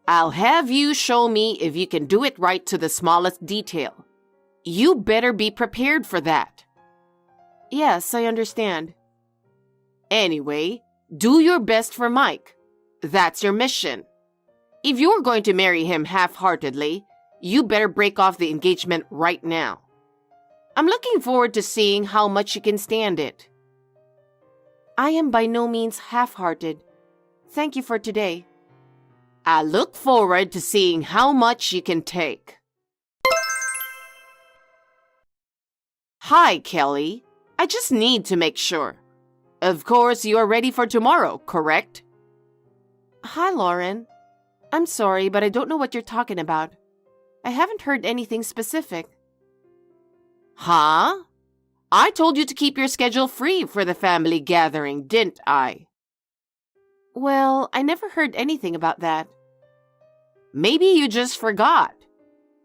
S1: I'll have you show me if you can do it right to the smallest detail. You better be prepared for that. Yes, I understand. Anyway, do your best for Mike. That's your mission. If you're going to marry him half-heartedly, you better break off the engagement right now. I'm looking forward to seeing how much you can stand it. I am by no means half-hearted. Thank you for today. I look forward to seeing how much you can take. Hi, Kelly. I just need to make sure. Of course, you are ready for tomorrow, correct? Hi, Lauren. I'm sorry, but I don't know what you're talking about. I haven't heard anything specific. Huh? I told you to keep your schedule free for the family gathering, didn't I? Well, I never heard anything about that. Maybe you just forgot.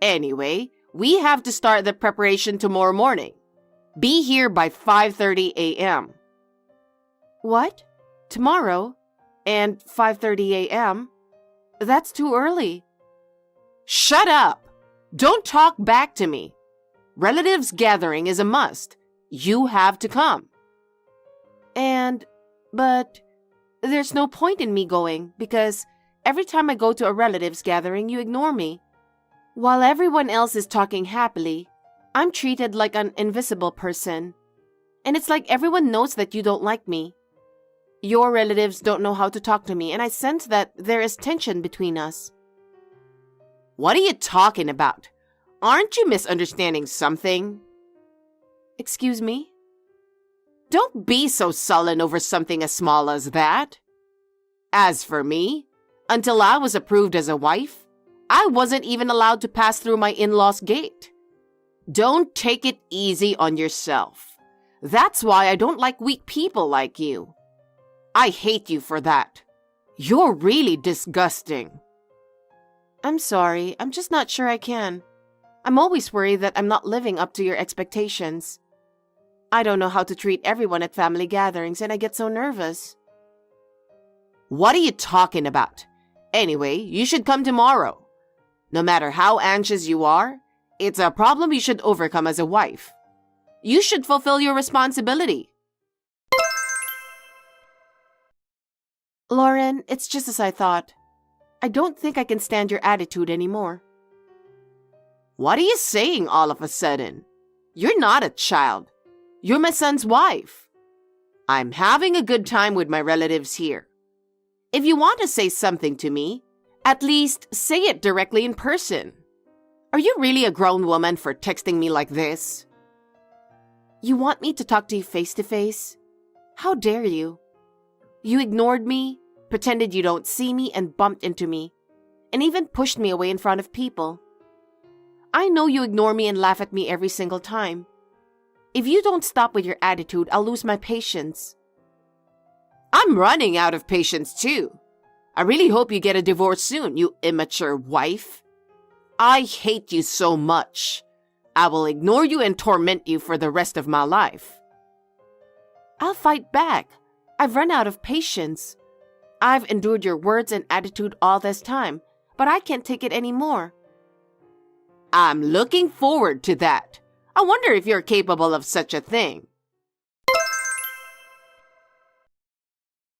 S1: Anyway, we have to start the preparation tomorrow morning. Be here by 5:30 a.m. What? Tomorrow? And 5:30 a.m.? That's too early. Shut up! Don't talk back to me. Relatives gathering is a must. You have to come. But there's no point in me going because every time I go to a relatives gathering, you ignore me. While everyone else is talking happily, I'm treated like an invisible person. And it's like everyone knows that you don't like me. Your relatives don't know how to talk to me, and I sense that there is tension between us. What are you talking about? Aren't you misunderstanding something? Excuse me? Don't be so sullen over something as small as that. As for me, until I was approved as a wife, I wasn't even allowed to pass through my in-laws' gate. Don't take it easy on yourself. That's why I don't like weak people like you. I hate you for that. You're really disgusting. I'm sorry, I'm just not sure I can. I'm always worried that I'm not living up to your expectations. I don't know how to treat everyone at family gatherings and I get so nervous. What are you talking about? Anyway, you should come tomorrow. No matter how anxious you are, it's a problem you should overcome as a wife. You should fulfill your responsibility. Lauren, it's just as I thought. I don't think I can stand your attitude anymore. What are you saying all of a sudden? You're not a child. You're my son's wife. I'm having a good time with my relatives here. If you want to say something to me, at least say it directly in person. Are you really a grown woman for texting me like this? You want me to talk to you face to face? How dare you? You ignored me, pretended you don't see me, and bumped into me, and even pushed me away in front of people. I know you ignore me and laugh at me every single time. If you don't stop with your attitude, I'll lose my patience. I'm running out of patience too. I really hope you get a divorce soon, you immature wife. I hate you so much. I will ignore you and torment you for the rest of my life. I'll fight back. I've run out of patience. I've endured your words and attitude all this time, but I can't take it anymore. I'm looking forward to that. I wonder if you're capable of such a thing.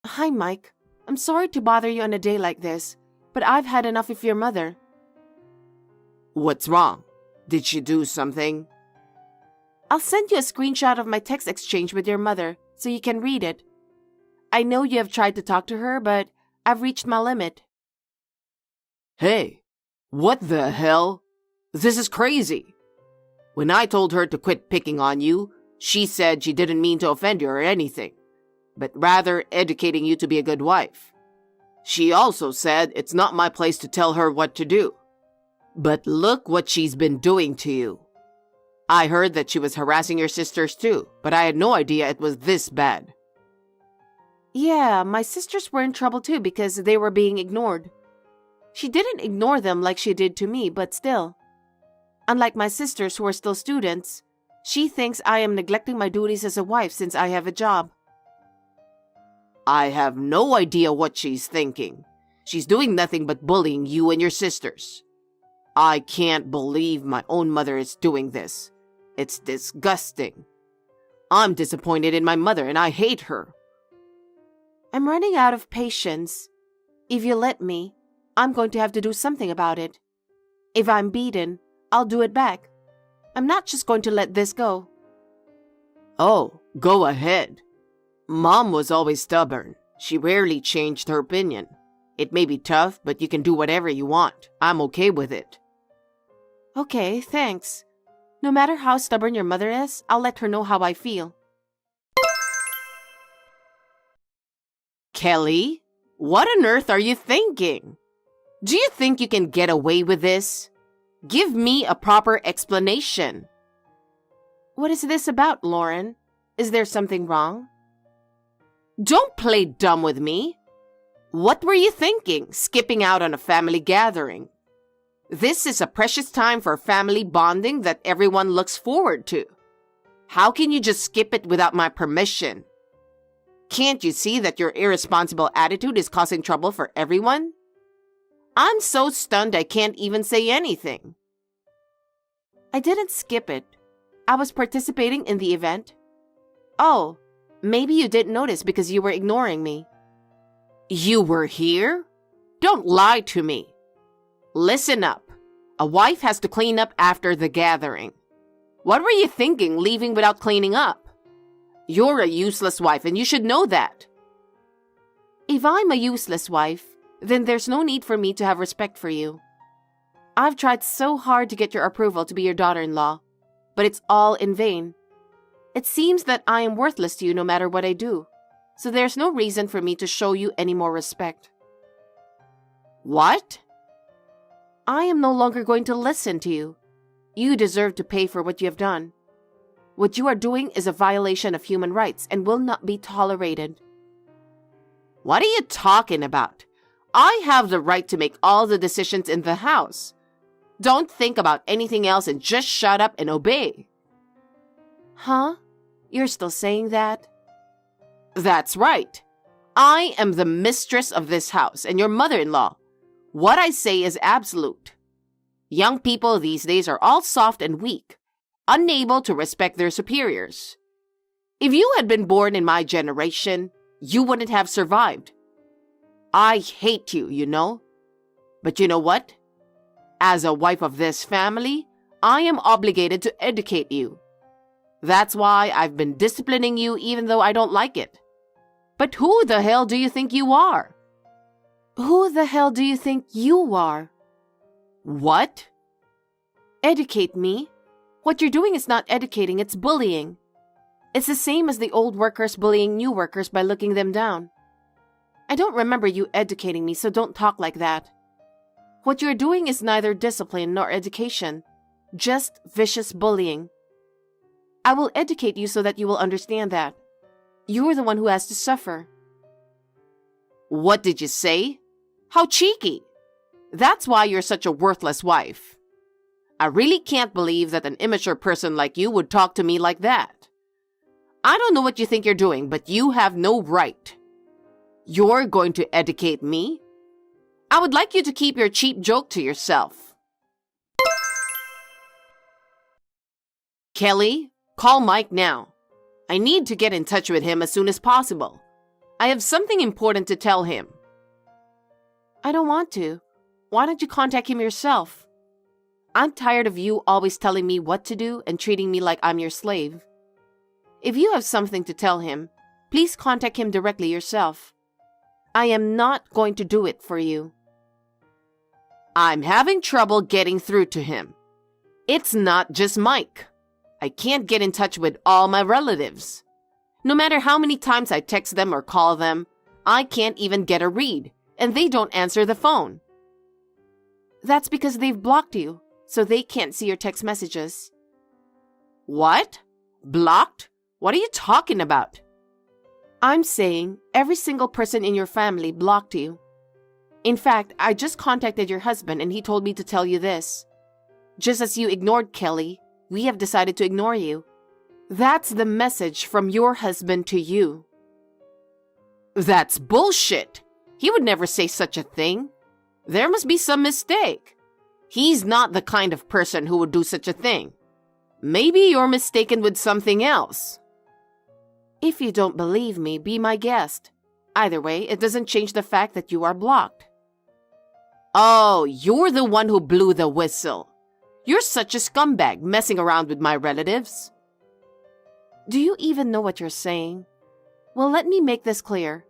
S1: Hi, Mike. I'm sorry to bother you on a day like this, but I've had enough of your mother. What's wrong? Did she do something? I'll send you a screenshot of my text exchange with your mother so you can read it. I know you have tried to talk to her, but I've reached my limit. Hey, what the hell? This is crazy. When I told her to quit picking on you, she said she didn't mean to offend you or anything, but rather educating you to be a good wife. She also said it's not my place to tell her what to do. But look what she's been doing to you. I heard that she was harassing your sisters too, but I had no idea it was this bad. Yeah, my sisters were in trouble too because they were being ignored. She didn't ignore them like she did to me, but still. Unlike my sisters who are still students, she thinks I am neglecting my duties as a wife since I have a job. I have no idea what she's thinking. She's doing nothing but bullying you and your sisters. I can't believe my own mother is doing this. It's disgusting. I'm disappointed in my mother and I hate her. I'm running out of patience. If you let me, I'm going to have to do something about it. If I'm beaten, I'll do it back. I'm not just going to let this go. Oh, go ahead. Mom was always stubborn. She rarely changed her opinion. It may be tough, but you can do whatever you want. I'm okay with it. Okay, thanks. No matter how stubborn your mother is, I'll let her know how I feel. Kelly, what on earth are you thinking? Do you think you can get away with this? Give me a proper explanation. What is this about, Lauren? Is there something wrong? Don't play dumb with me. What were you thinking, skipping out on a family gathering? This is a precious time for family bonding that everyone looks forward to. How can you just skip it without my permission? Can't you see that your irresponsible attitude is causing trouble for everyone? I'm so stunned I can't even say anything. I didn't skip it. I was participating in the event. Oh, maybe you didn't notice because you were ignoring me. You were here? Don't lie to me. Listen up. A wife has to clean up after the gathering. What were you thinking, leaving without cleaning up? You're a useless wife and you should know that. If I'm a useless wife, then there's no need for me to have respect for you. I've tried so hard to get your approval to be your daughter-in-law, but it's all in vain. It seems that I am worthless to you no matter what I do, so there's no reason for me to show you any more respect. What? I am no longer going to listen to you. You deserve to pay for what you have done. What you are doing is a violation of human rights and will not be tolerated. What are you talking about? I have the right to make all the decisions in the house. Don't think about anything else and just shut up and obey. Huh? You're still saying that? That's right. I am the mistress of this house and your mother-in-law. What I say is absolute. Young people these days are all soft and weak, unable to respect their superiors. If you had been born in my generation, you wouldn't have survived. I hate you, you know. But you know what? As a wife of this family, I am obligated to educate you. That's why I've been disciplining you even though I don't like it. But who the hell do you think you are? Who the hell do you think you are? What? Educate me? What you're doing is not educating, it's bullying. It's the same as the old workers bullying new workers by looking them down. I don't remember you educating me, so don't talk like that. What you're doing is neither discipline nor education, just vicious bullying. I will educate you so that you will understand that. You're the one who has to suffer. What did you say? How cheeky! That's why you're such a worthless wife. I really can't believe that an immature person like you would talk to me like that. I don't know what you think you're doing, but you have no right. You're going to educate me? I would like you to keep your cheap joke to yourself. Kelly, call Mike now. I need to get in touch with him as soon as possible. I have something important to tell him. I don't want to. Why don't you contact him yourself? I'm tired of you always telling me what to do and treating me like I'm your slave. If you have something to tell him, please contact him directly yourself. I am not going to do it for you. I'm having trouble getting through to him. It's not just Mike. I can't get in touch with all my relatives. No matter how many times I text them or call them, I can't even get a read, and they don't answer the phone. That's because they've blocked you, so they can't see your text messages. What? Blocked? What are you talking about? I'm saying every single person in your family blocked you. In fact, I just contacted your husband and he told me to tell you this. Just as you ignored Kelly, we have decided to ignore you. That's the message from your husband to you. That's bullshit. He would never say such a thing. There must be some mistake. He's not the kind of person who would do such a thing. Maybe you're mistaken with something else. If you don't believe me, be my guest. Either way, it doesn't change the fact that you are blocked. Oh, you're the one who blew the whistle. You're such a scumbag messing around with my relatives. Do you even know what you're saying? Well, let me make this clear.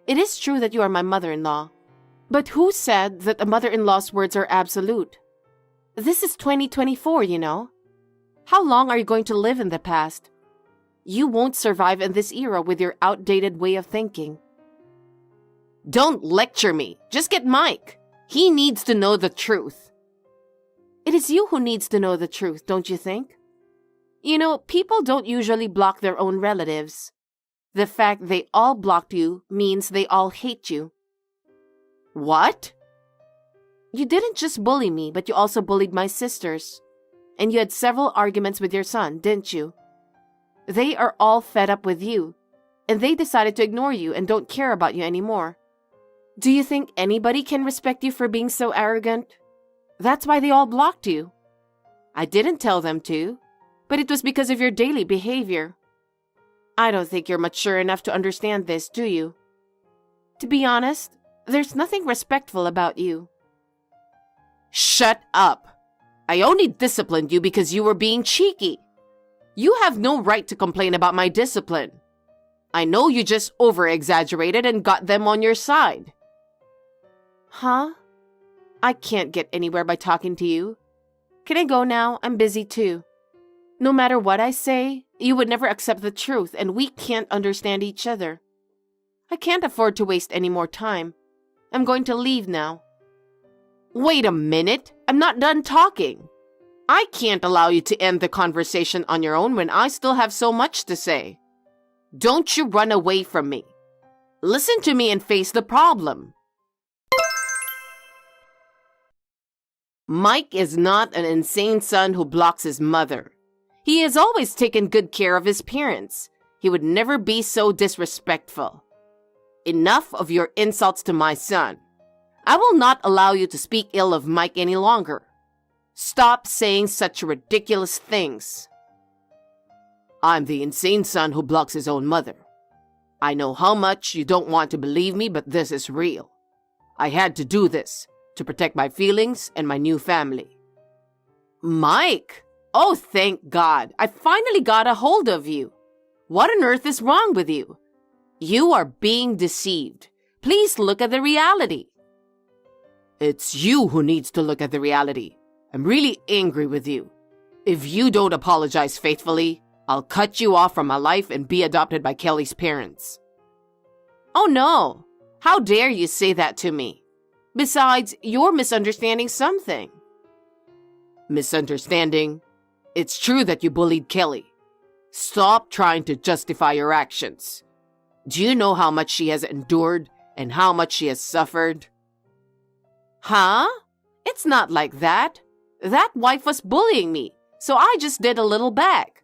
S1: It is true that you are my mother-in-law. But who said that a mother-in-law's words are absolute? This is 2024, you know. How long are you going to live in the past? You won't survive in this era with your outdated way of thinking. Don't lecture me. Just get Mike. He needs to know the truth. It is you who needs to know the truth, don't you think? You know, people don't usually block their own relatives. The fact they all blocked you means they all hate you. What? You didn't just bully me, but you also bullied my sisters. And you had several arguments with your son, didn't you? They are all fed up with you, and they decided to ignore you and don't care about you anymore. Do you think anybody can respect you for being so arrogant? That's why they all blocked you. I didn't tell them to, but it was because of your daily behavior. I don't think you're mature enough to understand this, do you? To be honest, there's nothing respectful about you. Shut up! I only disciplined you because you were being cheeky. You have no right to complain about my discipline. I know you just over-exaggerated and got them on your side. Huh? I can't get anywhere by talking to you. Can I go now? I'm busy too. No matter what I say, you would never accept the truth and we can't understand each other. I can't afford to waste any more time. I'm going to leave now. Wait a minute. I'm not done talking. I can't allow you to end the conversation on your own when I still have so much to say. Don't you run away from me. Listen to me and face the problem. Mike is not an insane son who blocks his mother. He has always taken good care of his parents. He would never be so disrespectful. Enough of your insults to my son. I will not allow you to speak ill of Mike any longer. Stop saying such ridiculous things. I'm the insane son who blocks his own mother. I know how much you don't want to believe me, but this is real. I had to do this to protect my feelings and my new family. Mike! Oh, thank God. I finally got a hold of you. What on earth is wrong with you? You are being deceived. Please look at the reality. It's you who needs to look at the reality. I'm really angry with you. If you don't apologize faithfully, I'll cut you off from my life and be adopted by Kelly's parents. Oh no! How dare you say that to me? Besides, you're misunderstanding something. Misunderstanding? It's true that you bullied Kelly. Stop trying to justify your actions. Do you know how much she has endured and how much she has suffered? Huh? It's not like that. That wife was bullying me, so I just did a little back.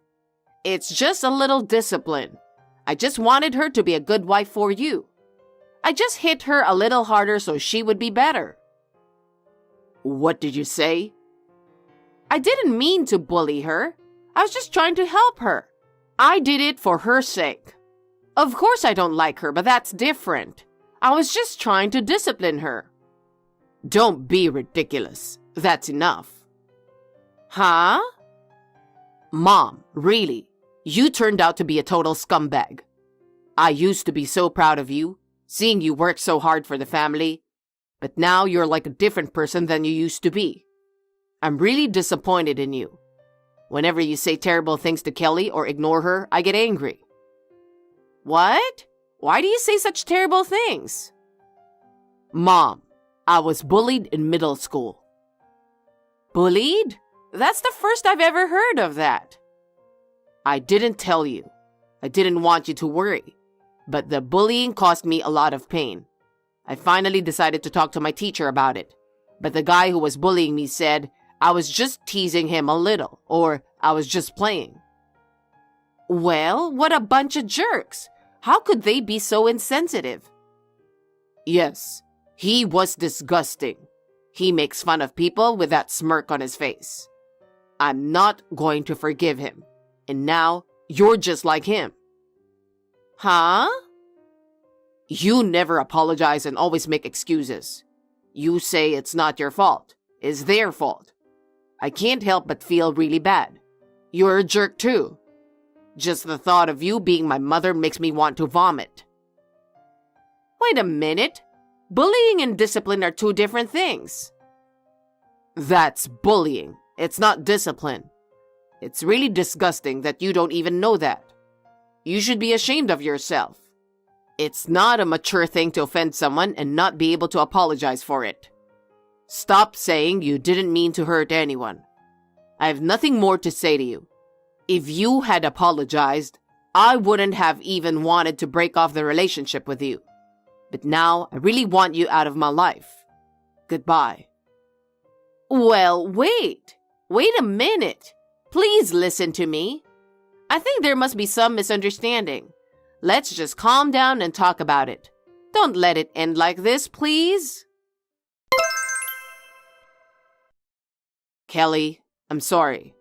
S1: It's just a little discipline. I just wanted her to be a good wife for you. I just hit her a little harder so she would be better." "What did you say?" "I didn't mean to bully her. I was just trying to help her. I did it for her sake. Of course I don't like her, but that's different. I was just trying to discipline her." "Don't be ridiculous. That's enough." "Huh?" "Mom, really, you turned out to be a total scumbag. I used to be so proud of you, seeing you work so hard for the family, but now you're like a different person than you used to be. I'm really disappointed in you. Whenever you say terrible things to Kelly or ignore her, I get angry." "What? Why do you say such terrible things?" "Mom, I was bullied in middle school." "Bullied? That's the first I've ever heard of that." "I didn't tell you. I didn't want you to worry. But the bullying caused me a lot of pain. I finally decided to talk to my teacher about it. But the guy who was bullying me said I was just teasing him a little, or I was just playing." "Well, what a bunch of jerks. How could they be so insensitive?" "Yes, he was disgusting. He makes fun of people with that smirk on his face. I'm not going to forgive him. And now you're just like him." "Huh?" "You never apologize and always make excuses. You say it's not your fault. It's their fault. I can't help but feel really bad. You're a jerk too. Just the thought of you being my mother makes me want to vomit." "Wait a minute. Bullying and discipline are two different things." "That's bullying. It's not discipline. It's really disgusting that you don't even know that. You should be ashamed of yourself. It's not a mature thing to offend someone and not be able to apologize for it. Stop saying you didn't mean to hurt anyone. I have nothing more to say to you. If you had apologized, I wouldn't have even wanted to break off the relationship with you. But now I really want you out of my life. Goodbye." "Well, wait. Wait a minute. Please listen to me. I think there must be some misunderstanding. Let's just calm down and talk about it. Don't let it end like this, please." "Kelly, I'm sorry.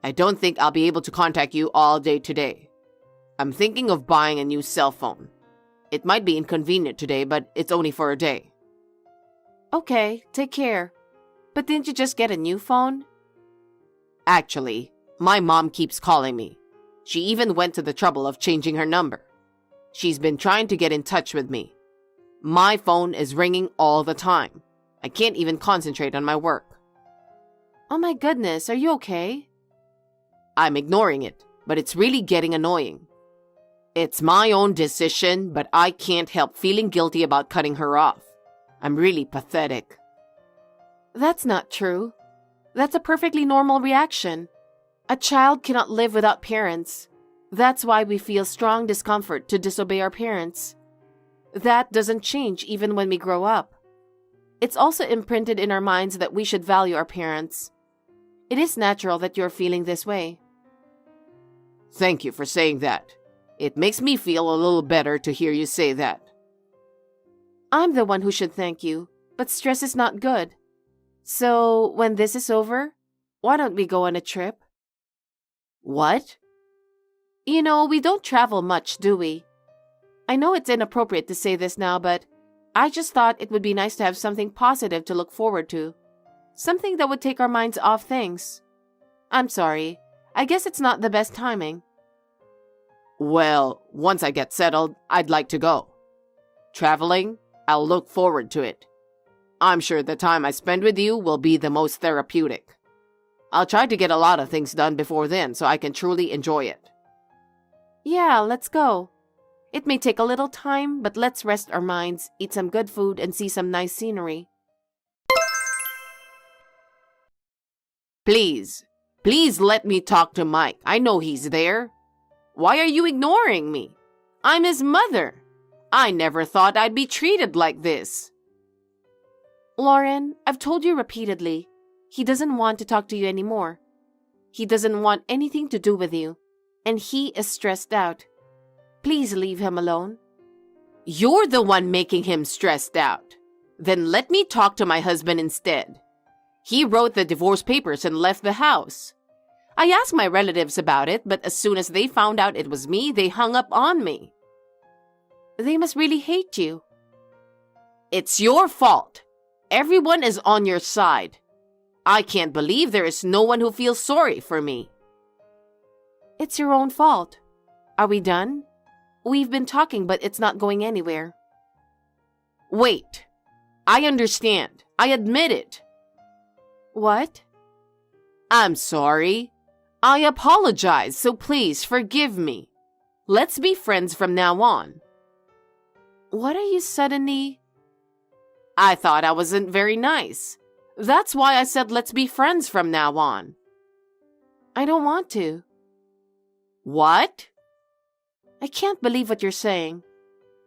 S1: I don't think I'll be able to contact you all day today. I'm thinking of buying a new cell phone. It might be inconvenient today, but it's only for a day." "Okay, take care. But didn't you just get a new phone?" "Actually, my mom keeps calling me. She even went to the trouble of changing her number. She's been trying to get in touch with me. My phone is ringing all the time. I can't even concentrate on my work." "Oh my goodness, are you okay?" "I'm ignoring it, but it's really getting annoying. It's my own decision, but I can't help feeling guilty about cutting her off. I'm really pathetic." "That's not true. That's a perfectly normal reaction. A child cannot live without parents. That's why we feel strong discomfort to disobey our parents. That doesn't change even when we grow up. It's also imprinted in our minds that we should value our parents. It is natural that you're feeling this way." "Thank you for saying that. It makes me feel a little better to hear you say that." "I'm the one who should thank you, but stress is not good. So, when this is over, why don't we go on a trip?" "What?" "You know, we don't travel much, do we? I know it's inappropriate to say this now, but I just thought it would be nice to have something positive to look forward to. Something that would take our minds off things. I'm sorry. I guess it's not the best timing." "Well, once I get settled, I'd like to go. Traveling, I'll look forward to it. I'm sure the time I spend with you will be the most therapeutic. I'll try to get a lot of things done before then so I can truly enjoy it." "Yeah, let's go. It may take a little time, but let's rest our minds, eat some good food, and see some nice scenery." Please let me talk to Mike. I know he's there. Why are you ignoring me? I'm his mother. I never thought I'd be treated like this." "Lauren, I've told you repeatedly.
S4: He doesn't want to talk to you anymore. He doesn't want anything to do with you, and he is stressed out. Please leave him alone.
S1: You're the one making him stressed out. Then let me talk to my husband instead. He wrote the divorce papers and left the house. I asked my relatives about it, but as soon as they found out it was me, they hung up on me.
S4: They must really hate you.
S1: It's your fault. Everyone is on your side. I can't believe there is no one who feels sorry for me.
S4: It's your own fault. Are we done? We've been talking, but it's not going anywhere.
S1: Wait. I understand. I admit it.
S4: What?
S1: I'm sorry. I apologize, so please forgive me. Let's be friends from now on.
S4: What are you suddenly...
S1: I thought I wasn't very nice. That's why I said let's be friends from now on.
S4: I don't want to.
S1: What?
S4: I can't believe what you're saying.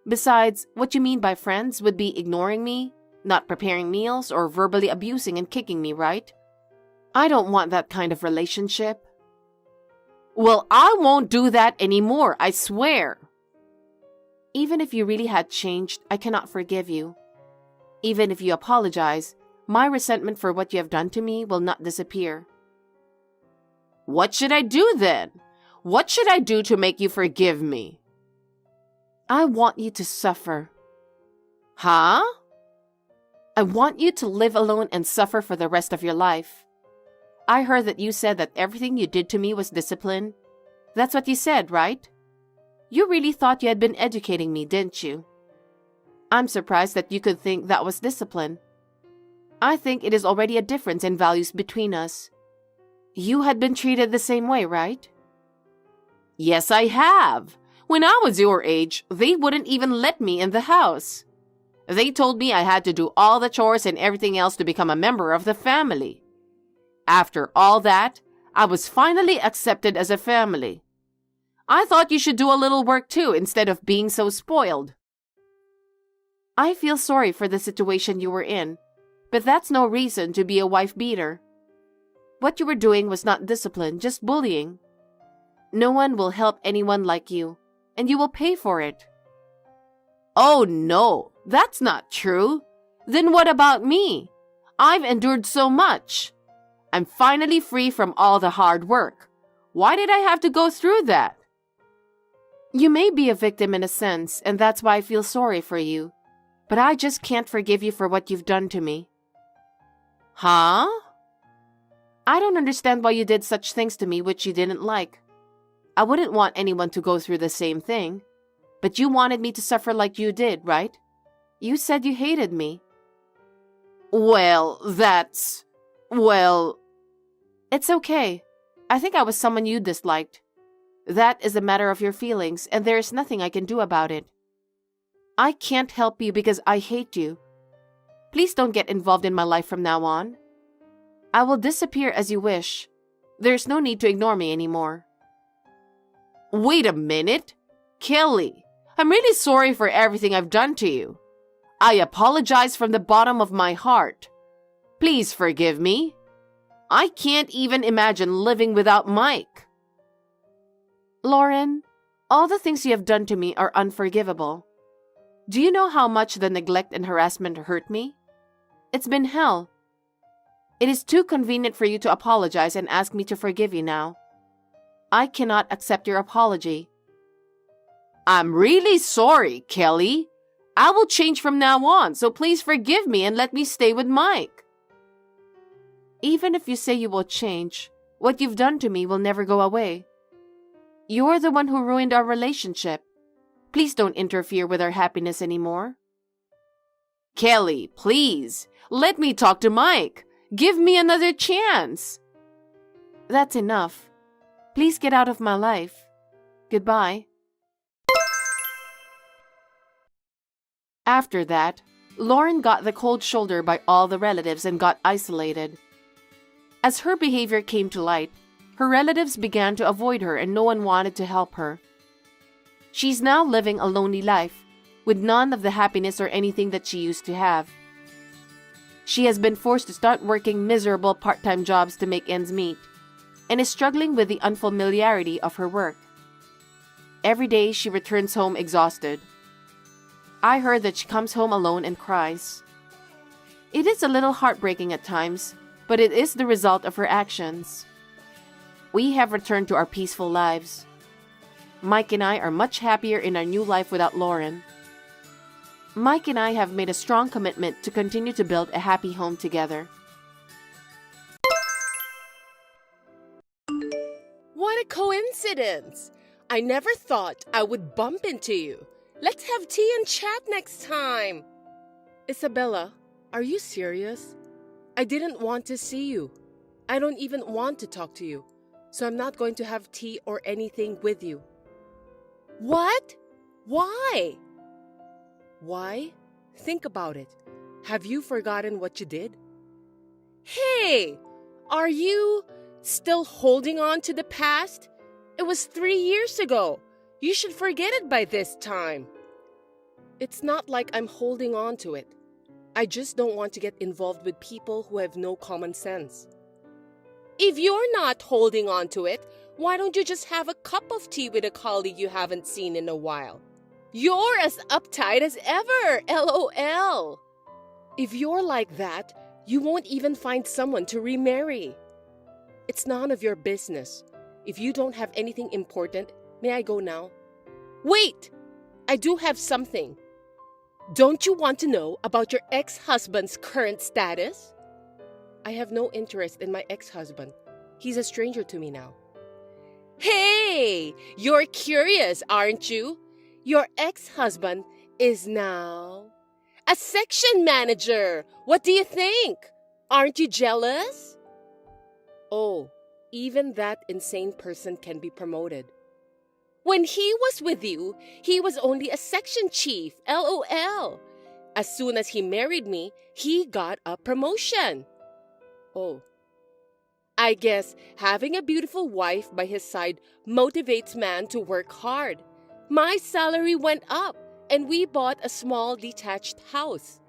S4: Besides, what you mean by friends would be ignoring me, not preparing meals, or verbally abusing and kicking me, right? I don't want that kind of relationship.
S1: Well, I won't do that anymore, I swear.
S4: Even if you really had changed, I cannot forgive you. Even if you apologize, my resentment for what you have done to me will not disappear.
S1: What should I do then? What should I do to make you forgive me?
S4: I want you to suffer.
S1: Huh?
S4: I want you to live alone and suffer for the rest of your life. I heard that you said that everything you did to me was discipline. That's what you said, right? You really thought you had been educating me, didn't you? I'm surprised that you could think that was discipline. I think it is already a difference in values between us. You had been treated the same way, right?
S1: Yes, I have. When I was your age, they wouldn't even let me in the house. They told me I had to do all the chores and everything else to become a member of the family. After all that, I was finally accepted as a family. I thought you should do a little work too instead of being so spoiled.
S4: I feel sorry for the situation you were in, but that's no reason to be a wife beater. What you were doing was not discipline, just bullying. No one will help anyone like you, and you will pay for it.
S1: Oh no, that's not true. Then what about me? I've endured so much. I'm finally free from all the hard work. Why did I have to go through that?
S4: You may be a victim in a sense, and that's why I feel sorry for you. But I just can't forgive you for what you've done to me.
S1: Huh?
S4: I don't understand why you did such things to me which you didn't like. I wouldn't want anyone to go through the same thing. But you wanted me to suffer like you did, right? You said you hated me.
S1: Well,
S4: It's okay. I think I was someone you disliked. That is a matter of your feelings, and there is nothing I can do about it. I can't help you because I hate you. Please don't get involved in my life from now on. I will disappear as you wish. There's no need to ignore me anymore.
S1: Wait a minute. Kelly, I'm really sorry for everything I've done to you. I apologize from the bottom of my heart. Please forgive me. I can't even imagine living without Mike.
S4: Lauren, all the things you have done to me are unforgivable. Do you know how much the neglect and harassment hurt me? It's been hell. It is too convenient for you to apologize and ask me to forgive you now. I cannot accept your apology.
S1: I'm really sorry, Kelly. I will change from now on, so please forgive me and let me stay with Mike.
S4: Even if you say you will change, what you've done to me will never go away. You're the one who ruined our relationship. Please don't interfere with our happiness anymore.
S1: Kelly, please, let me talk to Mike. Give me another chance.
S4: That's enough. Please get out of my life. Goodbye. After that, Lauren got the cold shoulder by all the relatives and got isolated. As her behavior came to light, her relatives began to avoid her and no one wanted to help her. She's now living a lonely life, with none of the happiness or anything that she used to have. She has been forced to start working miserable part-time jobs to make ends meet, and is struggling with the unfamiliarity of her work. Every day she returns home exhausted. I heard that she comes home alone and cries. It is a little heartbreaking at times, but it is the result of her actions. We have returned to our peaceful lives. Mike and I are much happier in our new life without Lauren. Mike and I have made a strong commitment to continue to build a happy home together.
S1: What a coincidence! I never thought I would bump into you. Let's have tea and chat next time. Isabella, are you serious? I didn't want to see you. I don't even want to talk to you. So I'm not going to have tea or anything with you. What? Why? Why? Think about it. Have you forgotten what you did? Hey, are you still holding on to the past? It was 3 years ago. You should forget it by this time. It's not like I'm holding on to it. I just don't want to get involved with people who have no common sense. If you're not holding on to it, why don't you just have a cup of tea with a colleague you haven't seen in a while? You're as uptight as ever, LOL. If you're like that, you won't even find someone to remarry. It's none of your business. If you don't have anything important, may I go now? Wait! I do have something. Don't you want to know about your ex-husband's current status? I have no interest in my ex-husband. He's a stranger to me now. Hey! You're curious, aren't you? Your ex-husband is now a section manager. What do you think? Aren't you jealous? Oh, even that insane person can be promoted. When he was with you, he was only a section chief, LOL. As soon as he married me, he got a promotion. Oh, I guess having a beautiful wife by his side motivates man to work hard. My salary went up, and we bought a small detached house.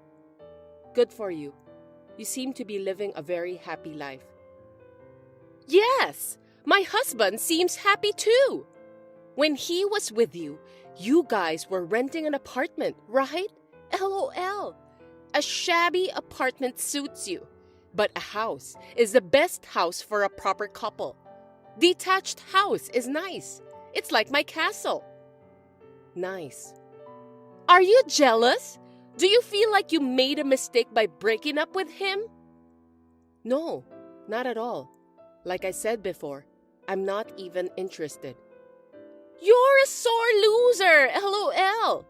S1: Good for you. You seem to be living a very happy life. Yes, my husband seems happy too. When he was with you, you guys were renting an apartment, right? LOL. A shabby apartment suits you, but a house is the best house for a proper couple. Detached house is nice. It's like my castle. Nice. Are you jealous? Do you feel like you made a mistake by breaking up with him? No, not at all. Like I said before, I'm not even interested. You're a sore loser, LOL.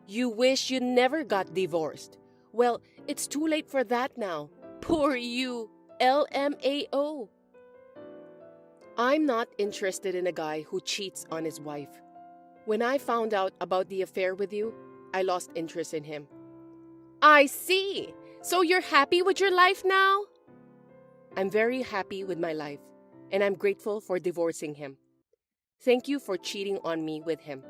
S1: You wish you never got divorced. Well, it's too late for that now. Poor you, LMAO. I'm not interested in a guy who cheats on his wife. When I found out about the affair with you, I lost interest in him. I see. So you're happy with your life now? I'm very happy with my life, and I'm grateful for divorcing him. Thank you for cheating on me with him.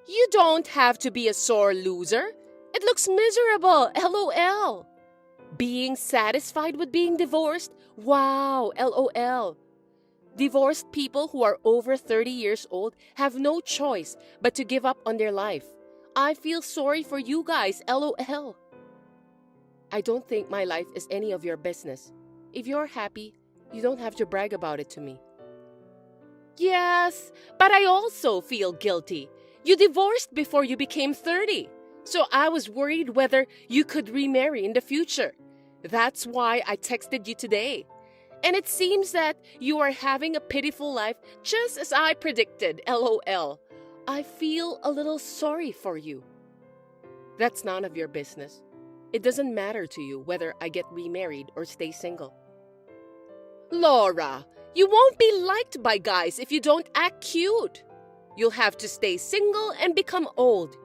S1: You don't have to be a sore loser. It looks miserable, LOL. Being satisfied with being divorced? Wow, LOL. Divorced people who are over 30 years old have no choice but to give up on their life. I feel sorry for you guys, LOL. I don't think my life is any of your business. If you're happy, you don't have to brag about it to me. Yes, but I also feel guilty. You divorced before you became 30, so I was worried whether you could remarry in the future. That's why I texted you today. And it seems that you are having a pitiful life just as I predicted, LOL. I feel a little sorry for you. That's none of your business. It doesn't matter to you whether I get remarried or stay single. Laura, you won't be liked by guys if you don't act cute. You'll have to stay single and become old.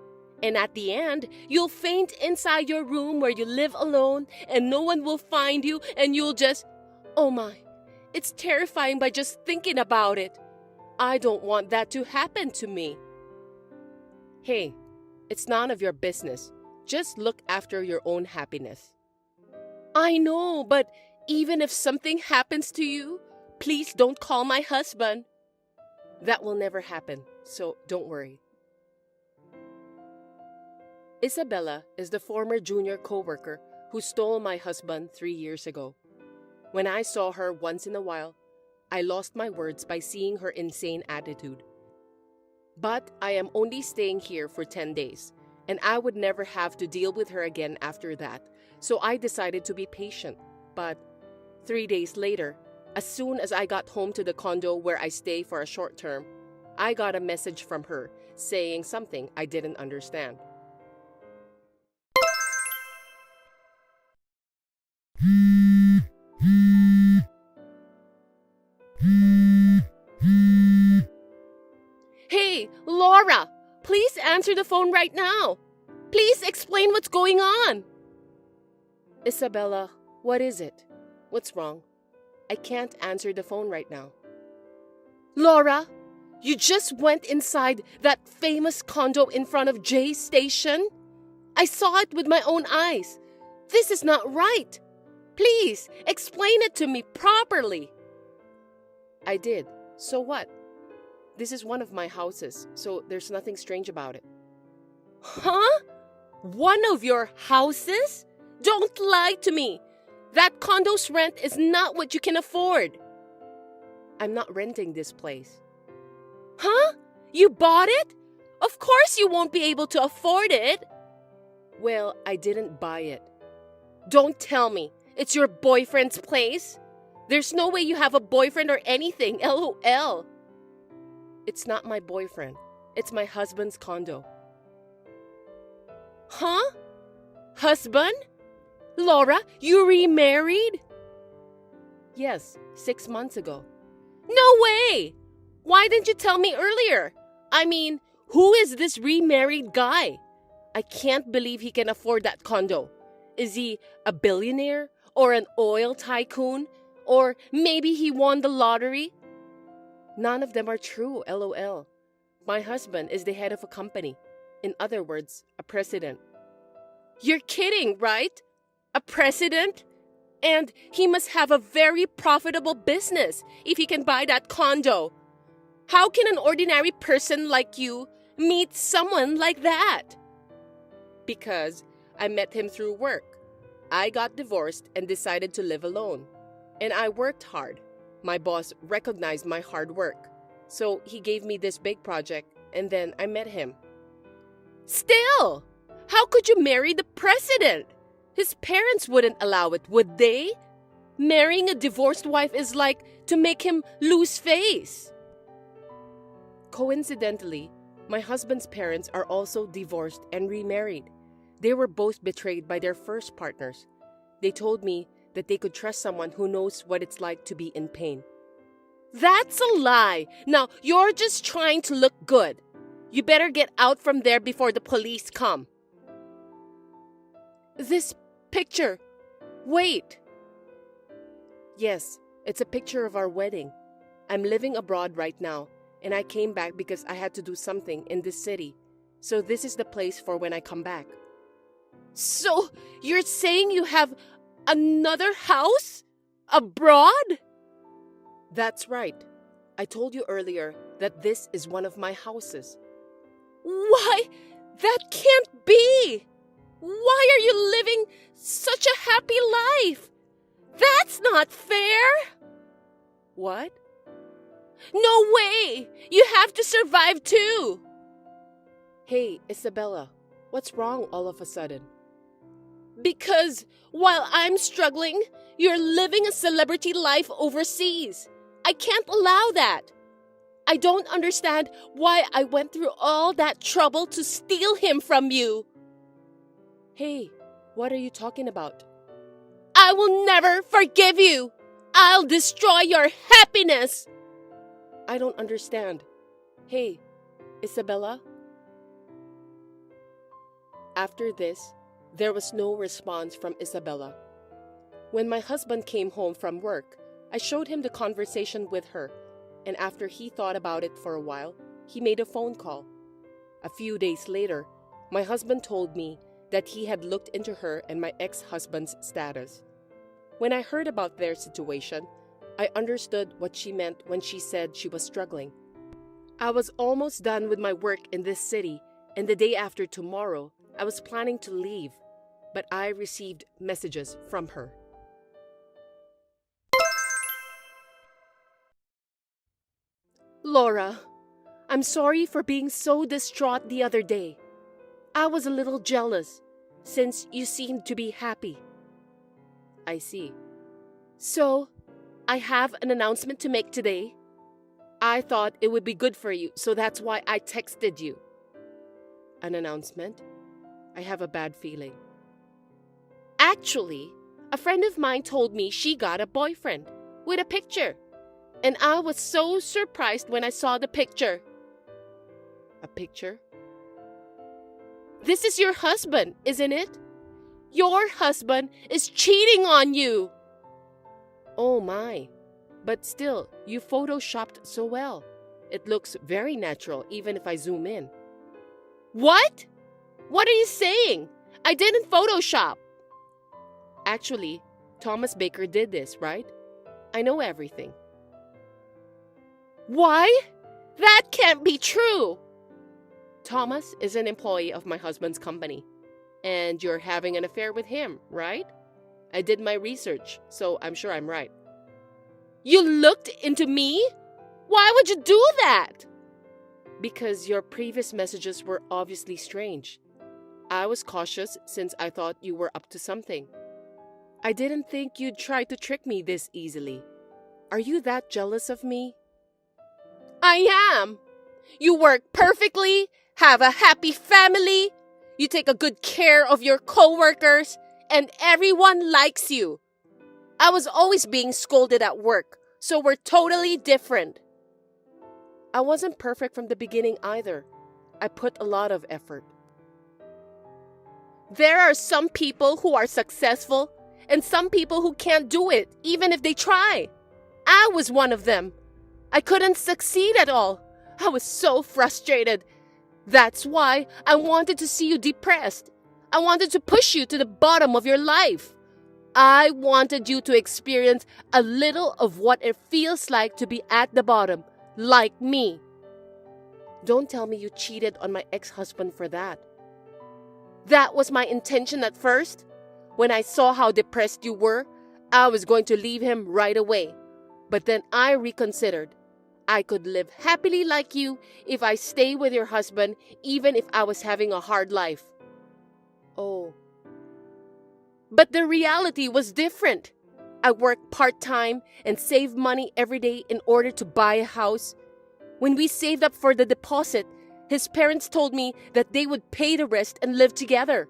S1: And at the end, you'll faint inside your room where you live alone and no one will find you and you'll just... Oh my, it's terrifying by just thinking about it. I don't want that to happen to me. Hey, it's none of your business. Just look after your own happiness. I know, but even if something happens to you, please don't call my husband. That will never happen, so don't worry. Isabella is the former junior co-worker who stole my husband 3 years ago. When I saw her once in a while, I lost my words by seeing her insane attitude. But I am only staying here for 10 days, and I would never have to deal with her again after that, so I decided to be patient. But 3 days later, as soon as I got home to the condo where I stay for a short term, I got a message from her saying something I didn't understand. Hey, Laura, please answer the phone right now. Please explain what's going on. Isabella, what is it? What's wrong? I can't answer the phone right now. Laura, you just went inside that famous condo in front of Jay's station? I saw it with my own eyes. This is not right. Please, explain it to me properly. I did. So what? This is one of my houses, so there's nothing strange about it. Huh? One of your houses? Don't lie to me. That condo's rent is not what you can afford. I'm not renting this place. Huh? You bought it? Of course you won't be able to afford it. Well, I didn't buy it. Don't tell me it's your boyfriend's place. There's no way you have a boyfriend or anything, LOL. It's not my boyfriend. It's my husband's condo. Huh? Husband? Laura, you remarried? Yes, 6 months ago. No way! Why didn't you tell me earlier? I mean, who is this remarried guy? I can't believe he can afford that condo. Is he a billionaire or an oil tycoon? Or maybe he won the lottery? None of them are true, LOL. My husband is the head of a company. In other words, a president. You're kidding, right? A president? And he must have a very profitable business if he can buy that condo. How can an ordinary person like you meet someone like that? Because I met him through work. I got divorced and decided to live alone. And I worked hard. My boss recognized my hard work. So he gave me this big project and then I met him. Still, how could you marry the president? His parents wouldn't allow it, would they? Marrying a divorced wife is like to make him lose face. Coincidentally, my husband's parents are also divorced and remarried. They were both betrayed by their first partners. They told me that they could trust someone who knows what it's like to be in pain. That's a lie. Now, you're just trying to look good. You better get out from there before the police come. This picture. Wait. Yes, it's a picture of our wedding. I'm living abroad right now, and I came back because I had to do something in this city. So this is the place for when I come back. So, you're saying you have another house? Abroad? That's right. I told you earlier that this is one of my houses. Why? That can't be! Why are you living such a happy life? That's not fair! What? No way! You have to survive too! Hey, Isabella, what's wrong all of a sudden? Because while I'm struggling, you're living a celebrity life overseas. I can't allow that. I don't understand why I went through all that trouble to steal him from you. Hey, what are you talking about? I will never forgive you. I'll destroy your happiness. I don't understand. Hey, Isabella? After this, there was no response from Isabella. When my husband came home from work, I showed him the conversation with her, and after he thought about it for a while, he made a phone call. A few days later, my husband told me that he had looked into her and my ex-husband's status. When I heard about their situation, I understood what she meant when she said she was struggling. I was almost done with my work in this city, and the day after tomorrow, I was planning to leave, but I received messages from her. Laura, I'm sorry for being so distraught the other day. I was a little jealous, since you seemed to be happy. I see. So, I have an announcement to make today. I thought it would be good for you, so that's why I texted you. An announcement? I have a bad feeling. Actually, a friend of mine told me she got a boyfriend with a picture. And I was so surprised when I saw the picture. A picture? This is your husband, isn't it? Your husband is cheating on you. Oh my. But still, you photoshopped so well. It looks very natural even if I zoom in. What? What are you saying? I didn't Photoshop. Actually, Thomas Baker did this, right? I know everything. Why? That can't be true. Thomas is an employee of my husband's company. And you're having an affair with him, right? I did my research, so I'm sure I'm right. You looked into me? Why would you do that? Because your previous messages were obviously strange. I was cautious since I thought you were up to something. I didn't think you'd try to trick me this easily. Are you that jealous of me? I am. You work perfectly, have a happy family, you take a good care of your coworkers, and everyone likes you. I was always being scolded at work, so we're totally different. I wasn't perfect from the beginning either. I put a lot of effort. There are some people who are successful and some people who can't do it, even if they try. I was one of them. I couldn't succeed at all. I was so frustrated. That's why I wanted to see you depressed. I wanted to push you to the bottom of your life. I wanted you to experience a little of what it feels like to be at the bottom, like me. Don't tell me you cheated on my ex-husband for that. That was my intention at first. When I saw how depressed you were, I was going to leave him right away. But then I reconsidered. I could live happily like you if I stay with your husband, even if I was having a hard life. Oh. But the reality was different. I worked part-time and saved money every day in order to buy a house. When we saved up for the deposit, his parents told me that they would pay the rest and live together.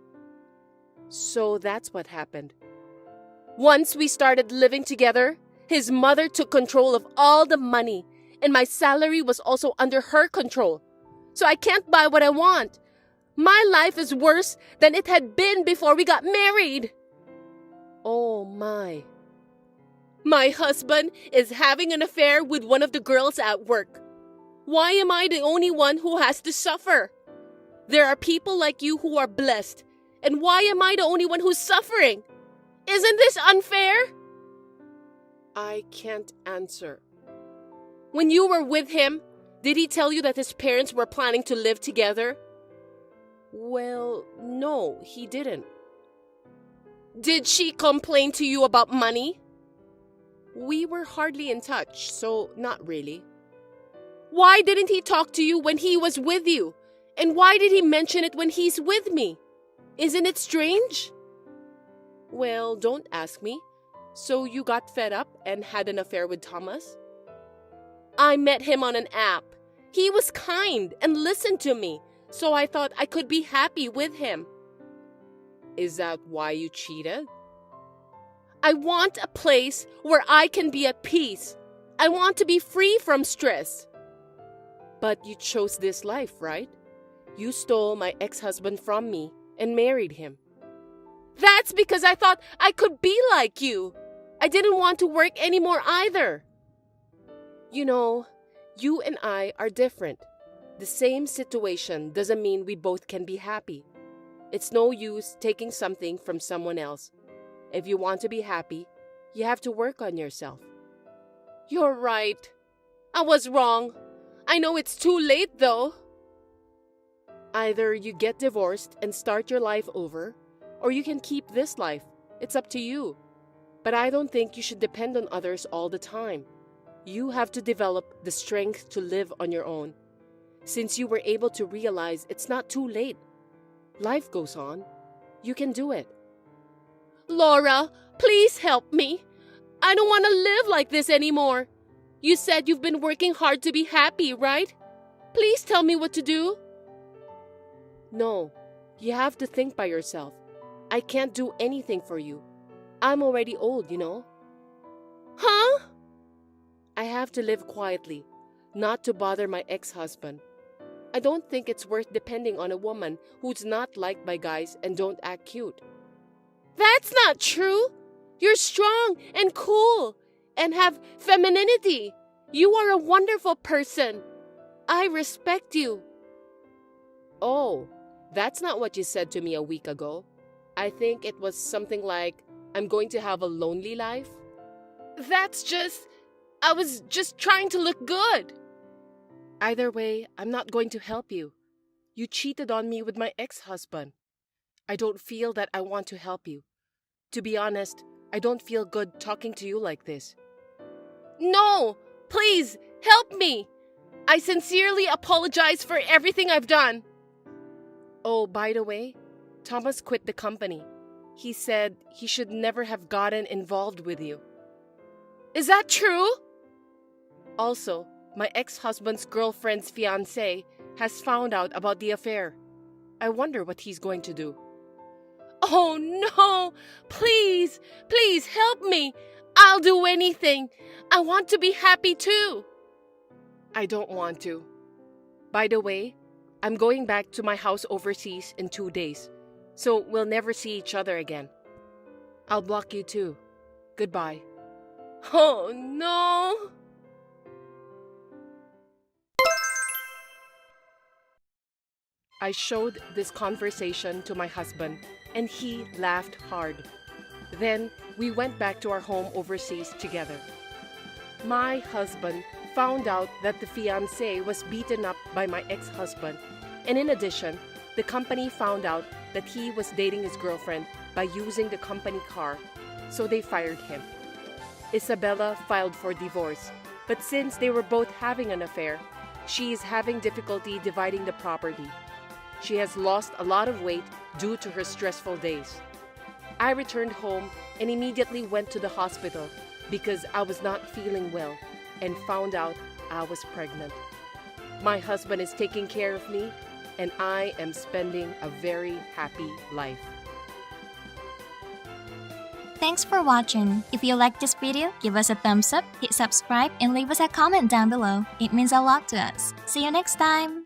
S1: So that's what happened. Once we started living together, his mother took control of all the money, and my salary was also under her control. So I can't buy what I want. My life is worse than it had been before we got married. Oh my. My husband is having an affair with one of the girls at work. Why am I the only one who has to suffer? There are people like you who are blessed. And why am I the only one who's suffering? Isn't this unfair? I can't answer. When you were with him, did he tell you that his parents were planning to live together? Well, no, he didn't. Did she complain to you about money? We were hardly in touch, so not really. Why didn't he talk to you when he was with you? And why did he mention it when he's with me? Isn't it strange? Well, don't ask me. So you got fed up and had an affair with Thomas? I met him on an app. He was kind and listened to me, so I thought I could be happy with him. Is that why you cheated? I want a place where I can be at peace. I want to be free from stress. But you chose this life, right? You stole my ex-husband from me and married him. That's because I thought I could be like you. I didn't want to work anymore either. You know, you and I are different. The same situation doesn't mean we both can be happy. It's no use taking something from someone else. If you want to be happy, You have to work on yourself.
S4: You're right. I was wrong. I know it's too late, though.
S1: Either you get divorced and start your life over, or you can keep this life. It's up to you. But I don't think you should depend on others all the time. You have to develop the strength to live on your own. Since you were able to realize it's not too late. Life goes on. You can do it.
S4: Laura, please help me. I don't want to live like this anymore. You said you've been working hard to be happy, right? Please tell me what to do.
S1: No, you have to think by yourself. I can't do anything for you. I'm already old, you know.
S4: Huh?
S1: I have to live quietly, not to bother my ex-husband. I don't think it's worth depending on a woman who's not liked by guys and don't act cute.
S4: That's not true. You're strong and cool and have femininity. You are a wonderful person. I respect you.
S1: Oh, that's not what you said to me a week ago. I think it was something like, I'm going to have a lonely life.
S4: I was just trying to look good.
S1: Either way, I'm not going to help you. You cheated on me with my ex-husband. I don't feel that I want to help you. To be honest, I don't feel good talking to you like this.
S4: No, please, help me. I sincerely apologize for everything I've done.
S1: Oh, by the way, Thomas quit the company. He said he should never have gotten involved with you.
S4: Is that true?
S1: Also, my ex-husband's girlfriend's fiancé has found out about the affair. I wonder what he's going to do.
S4: Oh no! Please, please help me! I'll do anything! I want to be happy too!
S1: I don't want to. By the way, I'm going back to my house overseas in 2 days, so we'll never see each other again. I'll block you too. Goodbye.
S4: Oh no!
S1: I showed this conversation to my husband, and he laughed hard. Then we went back to our home overseas together. My husband found out that the fiancé was beaten up by my ex-husband, and in addition, the company found out that he was dating his girlfriend by using the company car, so they fired him. Isabella filed for divorce, but since they were both having an affair, she is having difficulty dividing the property. She has lost a lot of weight due to her stressful days. I returned home and immediately went to the hospital because I was not feeling well and found out I was pregnant. My husband is taking care of me and I am spending a very happy life.
S5: Thanks for watching. If you like this video, give us a thumbs up, hit subscribe, and leave us a comment down below. It means a lot to us. See you next time!